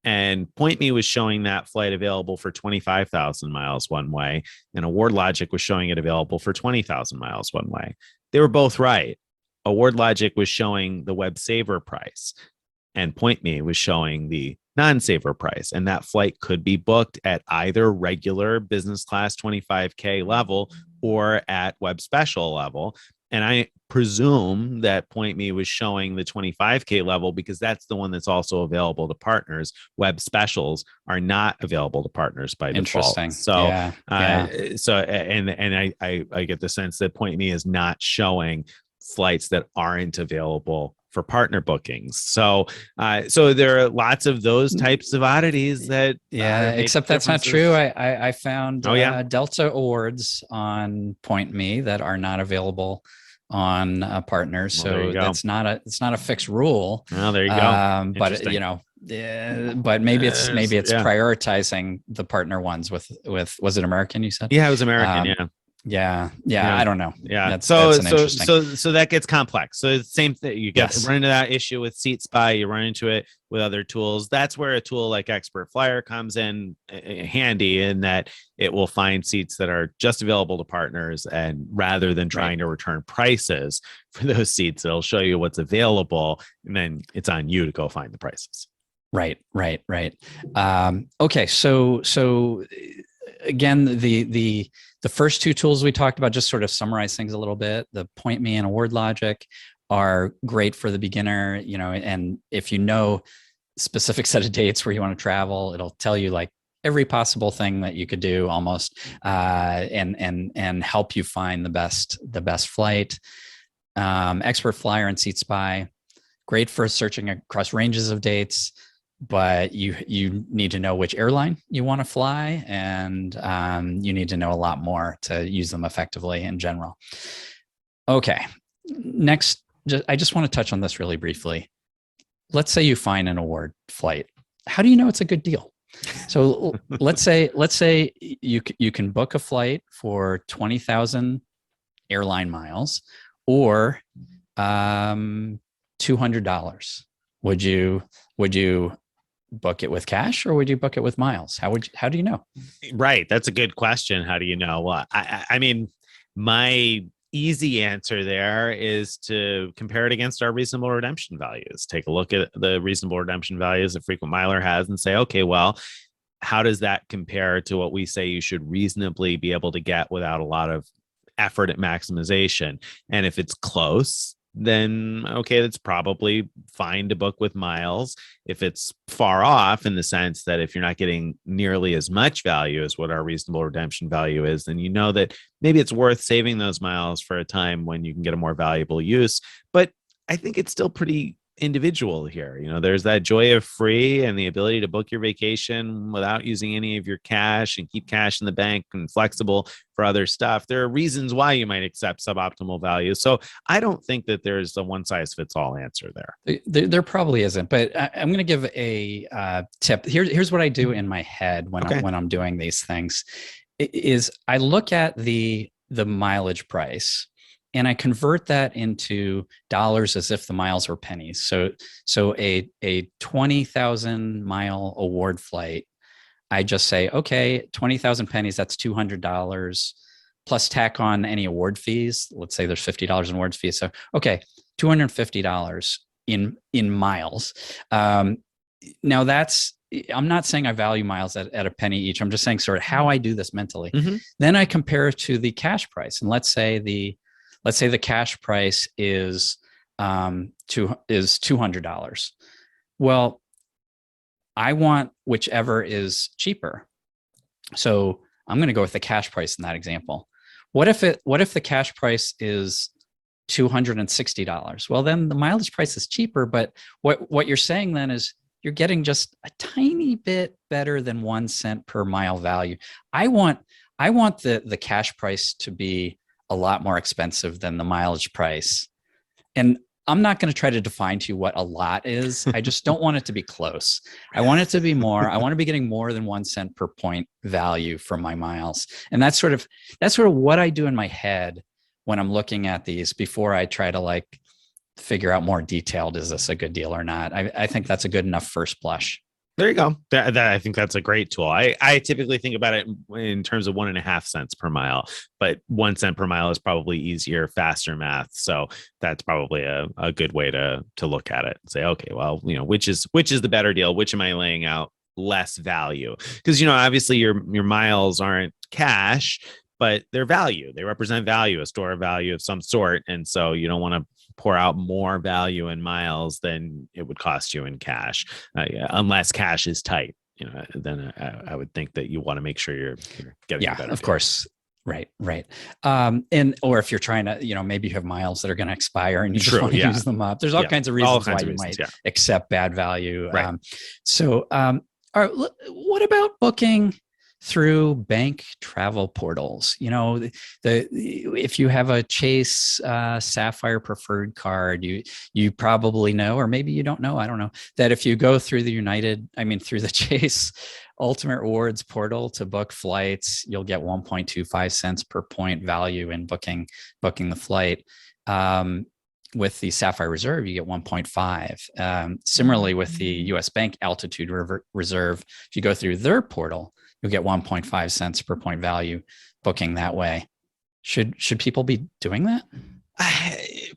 and Point Me was showing that flight available for 25,000 miles one way, and Award Logic was showing it available for 20,000 miles one way. They were both right. Award Logic was showing the Web Saver price, and Point Me was showing the non-saver price. And that flight could be booked at either regular business class 25K level or at Web Special level. And I presume that Point Me was showing the 25K level because that's the one that's also available to partners. Web Specials are not available to partners by default. Interesting. So, yeah. I get the sense that Point Me is not showing flights that aren't available for partner bookings. So there are lots of those types of oddities that except that's not true. I found Delta awards on Point Me that are not available on partners. So it's not a fixed rule. Well, there you go. But but maybe it's prioritizing the partner ones with was it American, you said? Yeah, it was American. Yeah. I don't know. Yeah. That's so that gets complex. So it's the same thing. You run into that issue with SeatSpy. You run into it with other tools. That's where a tool like Expert Flyer comes in handy, in that it will find seats that are just available to partners, and rather than trying to return prices for those seats, it'll show you what's available, and then it's on you to go find the prices. Right. Okay. So again, the first two tools we talked about, just sort of summarize things a little bit. The Point Me and Award Logic are great for the beginner, and if you know specific set of dates where you want to travel, it'll tell you like every possible thing that you could do almost, and help you find the best flight. Expert Flyer and SeatSpy, great for searching across ranges of dates, but you need to know which airline you want to fly, and you need to know a lot more to use them effectively in general. Okay, next, I just want to touch on this really briefly. Let's say you find an award flight. How do you know it's a good deal? So let's say you can book a flight for 20,000 airline miles or $200. Would you book it with cash, or would you book it with miles? How do you know? Right. That's a good question. How do you know? Well, I mean, my easy answer there is to compare it against our reasonable redemption values. Take a look at the reasonable redemption values a frequent miler has and say, okay, well, how does that compare to what we say you should reasonably be able to get without a lot of effort at maximization? And if it's close, then okay, that's probably fine to book with miles. If it's far off, in the sense that if you're not getting nearly as much value as what our reasonable redemption value is, then you know that maybe it's worth saving those miles for a time when you can get a more valuable use. But I think it's still pretty individual here. There's that joy of free and the ability to book your vacation without using any of your cash and keep cash in the bank and flexible for other stuff. There are reasons why you might accept suboptimal values. So I don't think that there's a one size fits all answer there. There probably isn't, but I'm going to give a tip. Here's what I do in my head when I'm doing these things is I look at the mileage price, and I convert that into dollars as if the miles were pennies. So a 20,000 mile award flight, I just say, okay, 20,000 pennies, that's $200 plus tack on any award fees. Let's say there's $50 in awards fees. So, okay, $250 in miles. Now that's I'm not saying I value miles at a penny each. I'm just saying sort of how I do this mentally. Mm-hmm. Then I compare it to the cash price. And let's say the cash price is $200. Well, I want whichever is cheaper. So I'm going to go with the cash price in that example. What if the cash price is $260? Well, then the mileage price is cheaper, but what you're saying then is you're getting just a tiny bit better than 1 cent per mile value. I want the cash price to be a lot more expensive than the mileage price. And I'm not going to try to define to you what a lot is. I just don't want it to be close. I want it to be more. I want to be getting more than 1 cent per point value from my miles. And that's sort of what I do in my head when I'm looking at these before I try to like figure out more detailed, is this a good deal or not? I think that's a good enough first blush. There you go. That I think that's a great tool. I typically think about it in terms of 1.5 cents per mile, but 1 cent per mile is probably easier, faster math. So that's probably a good way to look at it and say, okay, well, which is the better deal? Which am I laying out less value? Because, obviously your miles aren't cash, but they're value. They represent value, a store of value of some sort. And so you don't want to pour out more value in miles than it would cost you in cash, unless cash is tight. Then I would think that you want to make sure you're getting a better of deal. course. Right. And or if you're trying to, maybe you have miles that are going to expire and you just want to use them up. There's all kinds of reasons why you might accept bad value. Right. All right, what about booking through bank travel portals? If you have a Chase Sapphire preferred card, you probably know, or maybe you don't know, I don't know, that if you go through through the Chase Ultimate Rewards portal to book flights, you'll get 1.25 cents per point value in booking the flight. With the Sapphire Reserve, you get 1.5. Similarly, with the U.S. Bank Altitude Reserve, if you go through their portal, you'll get 1.5 cents per point value booking that way. Should people be doing that?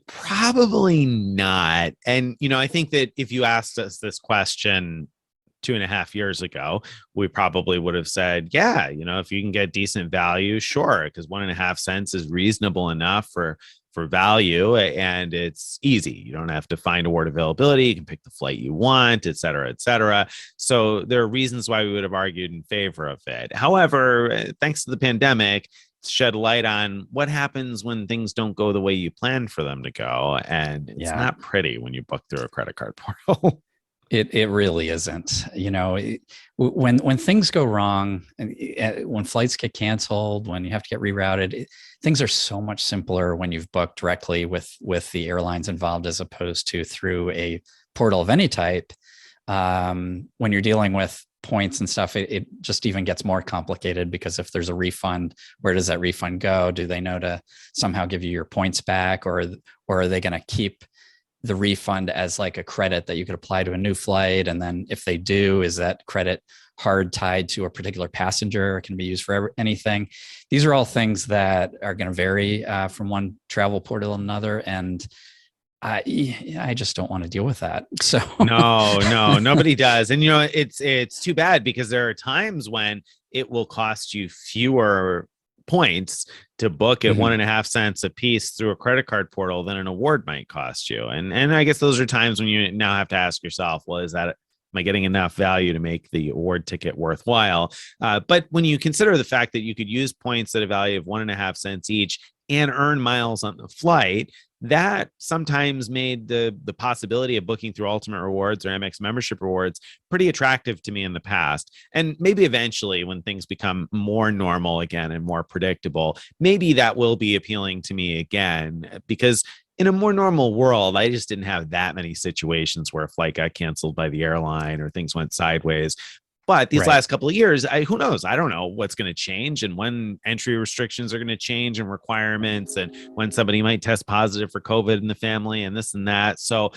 Probably not. And, I think that if you asked us this question 2.5 years ago, we probably would have said, yeah, if you can get decent value, sure, because 1.5 cents is reasonable enough for value, and it's easy. You don't have to find award availability. You can pick the flight you want, et cetera, et cetera. So there are reasons why we would have argued in favor of it. However, thanks to the pandemic, it's shed light on what happens when things don't go the way you planned for them to go. And it's not pretty when you book through a credit card portal. It really isn't. When things go wrong, when flights get canceled, when you have to get rerouted, things are so much simpler when you've booked directly with the airlines involved, as opposed to through a portal of any type. When you're dealing with points and stuff, it just even gets more complicated, because if there's a refund, where does that refund go? Do they know to somehow give you your points back, or are they going to keep the refund as like a credit that you could apply to a new flight? And then if they do, is that credit hard tied to a particular passenger? It can be used for anything. These are all things that are going to vary from one travel portal to another. And I just don't want to deal with that. So no, nobody does. And, it's too bad, because there are times when it will cost you fewer points to book at 1.5 cents a piece through a credit card portal than an award might cost you. And I guess those are times when you now have to ask yourself, well, am I getting enough value to make the award ticket worthwhile? But when you consider the fact that you could use points at a value of 1.5 cents each and earn miles on the flight, that sometimes made the possibility of booking through Ultimate Rewards or Amex membership rewards pretty attractive to me in the past. And maybe eventually, when things become more normal again and more predictable, maybe that will be appealing to me again, because in a more normal world, I just didn't have that many situations where a flight got canceled by the airline or things went sideways. But these last couple of years, who knows? I don't know what's going to change, and when entry restrictions are going to change and requirements, and when somebody might test positive for COVID in the family and this and that. So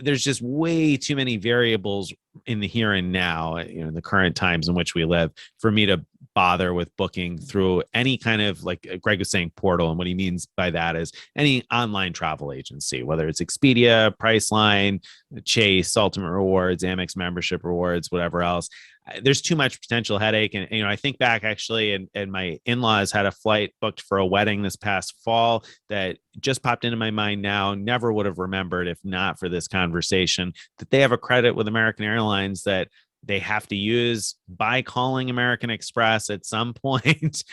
there's just way too many variables in the here and now, in the current times in which we live, for me to bother with booking through any kind of, like Greg was saying, portal. And what he means by that is any online travel agency, whether it's Expedia, Priceline, Chase, Ultimate Rewards, Amex membership rewards, whatever else. There's too much potential headache. And, I think back actually, and my in-laws had a flight booked for a wedding this past fall that just popped into my mind now. Never would have remembered if not for this conversation, that they have a credit with American Airlines that they have to use by calling American Express at some point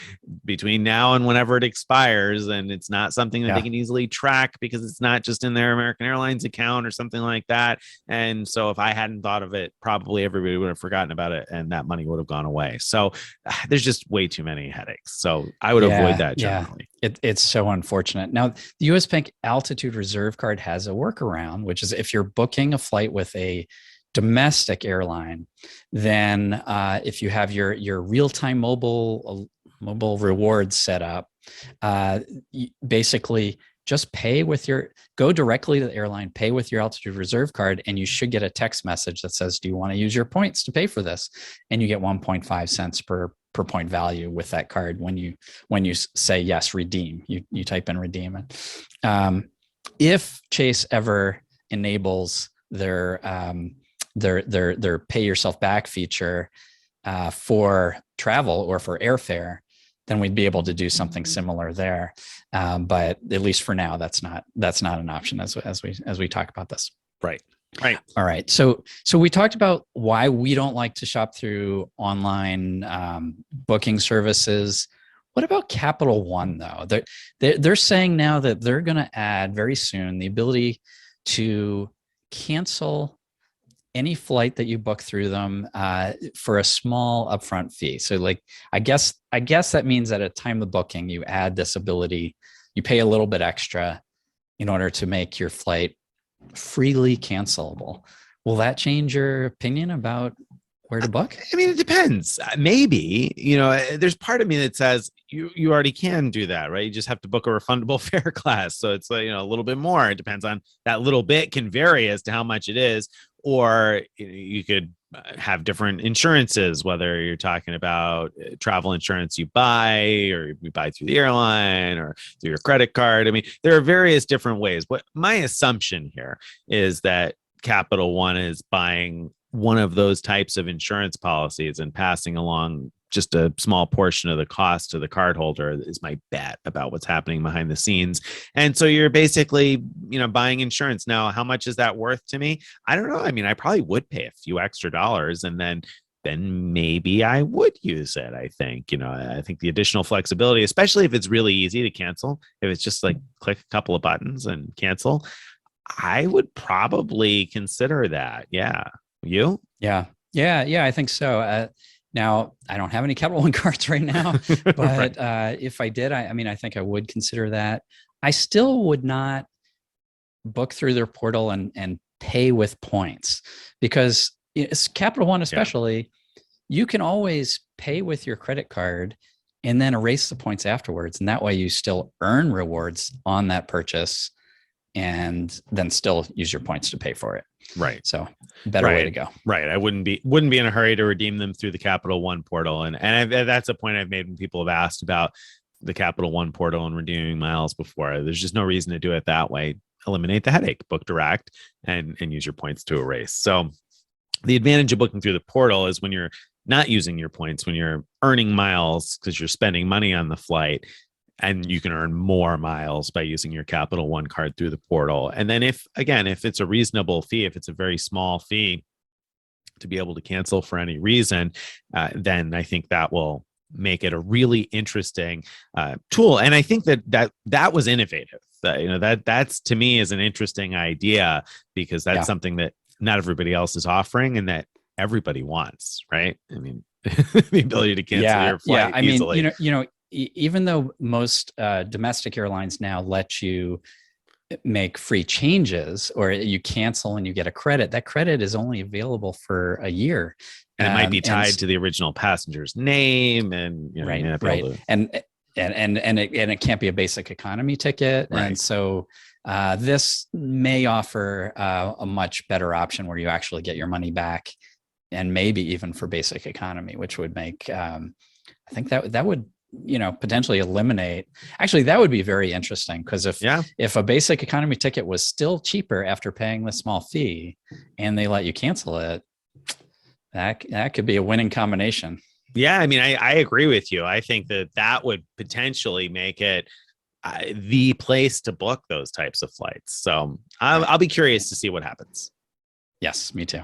between now and whenever it expires. And it's not something that they can easily track because it's not just in their American Airlines account or something like that. And so if I hadn't thought of it, probably everybody would have forgotten about it and that money would have gone away. So there's just way too many headaches. So I would avoid that generally. It's so unfortunate. Now, the US Bank Altitude Reserve Card has a workaround, which is if you're booking a flight with a domestic airline, then if you have your real-time mobile rewards set up, basically just go directly to the airline, pay with your Altitude Reserve Card, and you should get a text message that says, do you want to use your points to pay for this? And you get 1.5 cents per point value with that card when you say yes, redeem. You type in redeem. If Chase ever enables their pay yourself back feature for travel or for airfare, then we'd be able to do something similar there. But at least for now, that's not an option as we talk about this. Right. All right. So we talked about why we don't like to shop through online booking services. What about Capital One though? They're saying now that they're going to add very soon the ability to cancel any flight that you book through them for a small upfront fee. So like, I guess that means that at time of booking, you add this ability, you pay a little bit extra in order to make your flight freely cancelable. Will that change your opinion about where to book? I mean, it depends. Maybe, there's part of me that says you already can do that, right? You just have to book a refundable fare class. So it's a little bit more. It depends on that little bit can vary as to how much it is. Or you could have different insurances, whether you're talking about travel insurance you buy or you buy through the airline or through your credit card. I mean, there are various different ways. But my assumption here is that Capital One is buying one of those types of insurance policies and passing along just a small portion of the cost to the cardholder is my bet about what's happening behind the scenes. And so you're basically, buying insurance. Now, how much is that worth to me? I don't know. I mean, I probably would pay a few extra dollars and then maybe I would use it. I think, I think the additional flexibility, especially if it's really easy to cancel, if it's just like click a couple of buttons and cancel, I would probably consider that. Yeah. You? Yeah, I think so. Now, I don't have any Capital One cards right now, but right. If I did, I think I would consider that. I still would not book through their portal and pay with points because it's Capital One, especially, you can always pay with your credit card and then erase the points afterwards. And that way you still earn rewards on that purchase and then still use your points to pay for it. Right. So better way to go. Right. I wouldn't be in a hurry to redeem them through the Capital One portal. And that's a point I've made when people have asked about the Capital One portal and redeeming miles before. There's just no reason to do it that way. Eliminate the headache, book direct and use your points to erase. So the advantage of booking through the portal is when you're not using your points, when you're earning miles because you're spending money on the flight, and you can earn more miles by using your Capital One card through the portal. And then if it's a reasonable fee, if it's a very small fee to be able to cancel for any reason, then I think that will make it a really interesting tool. And I think that was innovative. That's to me is an interesting idea because that's something that not everybody else is offering and that everybody wants, right? I mean, the ability to cancel your flight easily. Mean, even though most domestic airlines now let you make free changes or you cancel and you get a credit, that credit is only available for a year. And it might be tied to the original passenger's name and right. And it can't be a basic economy ticket. Right. And so this may offer a much better option where you actually get your money back and maybe even for basic economy, which would make I think that would, potentially eliminate. Actually, that would be very interesting, because if a basic economy ticket was still cheaper after paying the small fee and they let you cancel it, that could be a winning combination. Yeah, I mean, I agree with you. I think that would potentially make it the place to book those types of flights. So I'll be curious to see what happens. Yes, me too.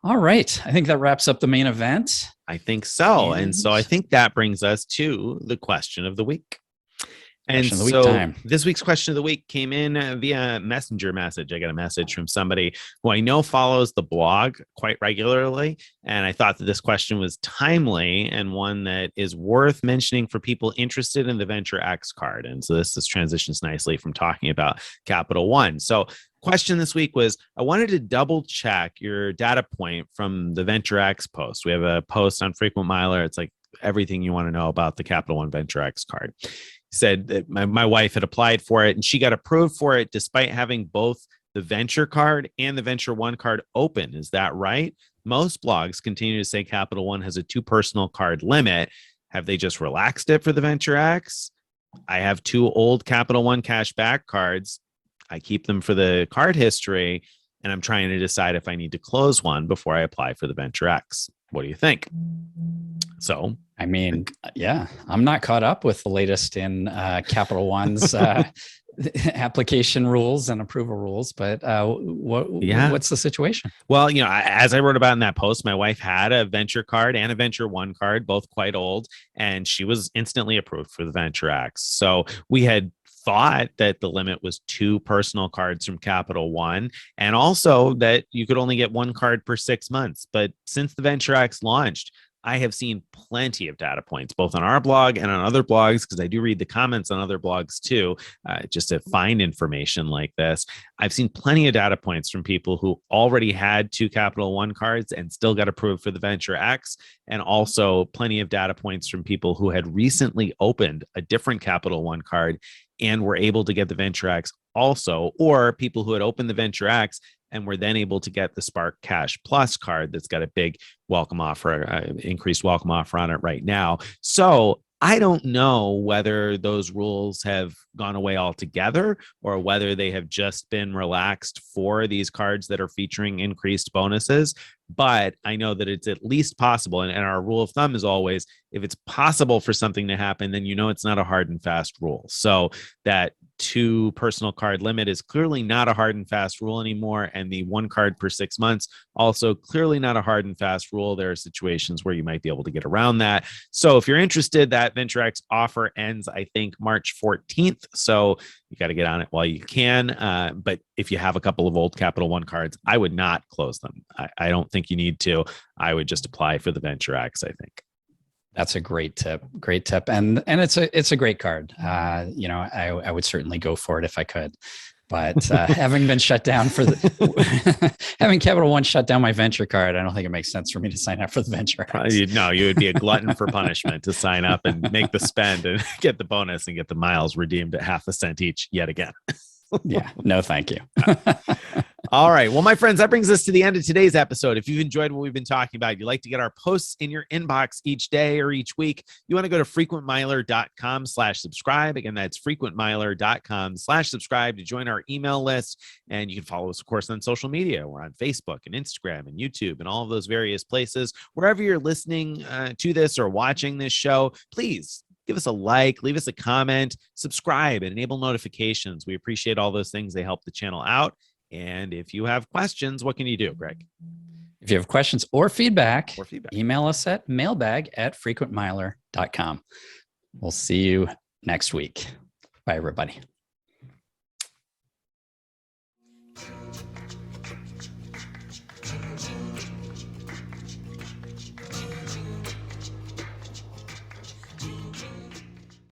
All right. I think that wraps up the main event. I think so. And so I think that brings us to the question of the week. And so this week's question of the week came in via messenger message. I got a message from somebody who I know follows the blog quite regularly. And I thought that this question was timely and one that is worth mentioning for people interested in the Venture X card. And so this transitions nicely from talking about Capital One. So question this week was, I wanted to double check your data point from the Venture X post. We have a post on Frequent Miler. It's like everything you want to know about the Capital One Venture X card. Said that my wife had applied for it and she got approved for it despite having both the Venture card and the Venture One card open. Is that right? Most blogs continue to say Capital One has a 2 personal card limit. Have they just relaxed it for the Venture X? I have 2 old Capital One cash back cards. I keep them for the card history, and I'm trying to decide if I need to close one before I apply for the Venture X. What do you think? So, I mean, yeah, I'm not caught up with the latest in Capital One's application rules and approval rules, but what's the situation? Well, as I wrote about in that post, my wife had a Venture card and a Venture One card, both quite old, and she was instantly approved for the Venture X. So we had thought that the limit was 2 personal cards from Capital One, and also that you could only get 1 card per 6 months. But since the Venture X launched, I have seen plenty of data points, both on our blog and on other blogs, because I do read the comments on other blogs too, just to find information like this. I've seen plenty of data points from people who already had 2 Capital One cards and still got approved for the Venture X, and also plenty of data points from people who had recently opened a different Capital One card and were able to get the Venture X also, or people who had opened the Venture X and were then able to get the Spark Cash Plus card that's got a big welcome offer, increased welcome offer on it right now. So I don't know whether those rules have gone away altogether or whether they have just been relaxed for these cards that are featuring increased bonuses. But I know that it's at least possible. And our rule of thumb is always, if it's possible for something to happen, then it's not a hard and fast rule. So that 2 personal card limit is clearly not a hard and fast rule anymore. And the 1 card per 6 months, also clearly not a hard and fast rule. There are situations where you might be able to get around that. So if you're interested, that Venture X offer ends, I think, March 14th. So you got to get on it while you can. But if you have a couple of old Capital One cards, I would not close them. I don't think you need to. I would just apply for the Venture X, I think. That's a great tip. Great tip. And it's a great card. I would certainly go for it if I could. But having been shut down for having Capital One shut down my Venture card, I don't think it makes sense for me to sign up for the Venture X. You would be a glutton for punishment to sign up and make the spend and get the bonus and get the miles redeemed at half a cent each yet again. Yeah, no, thank you. All right. Well, my friends, that brings us to the end of today's episode. If you've enjoyed what we've been talking about, you'd like to get our posts in your inbox each day or each week, you want to go to frequentmiler.com/subscribe. Again, that's frequentmiler.com/subscribe to join our email list. And you can follow us, of course, on social media. We're on Facebook and Instagram and YouTube and all of those various places. Wherever you're listening to this or watching this show, please give us a like, leave us a comment, subscribe, and enable notifications. We appreciate all those things. They help the channel out. And if you have questions, what can you do, Greg? If you have questions or feedback, email us at mailbag@frequentmiler.com. We'll see you next week. Bye, everybody.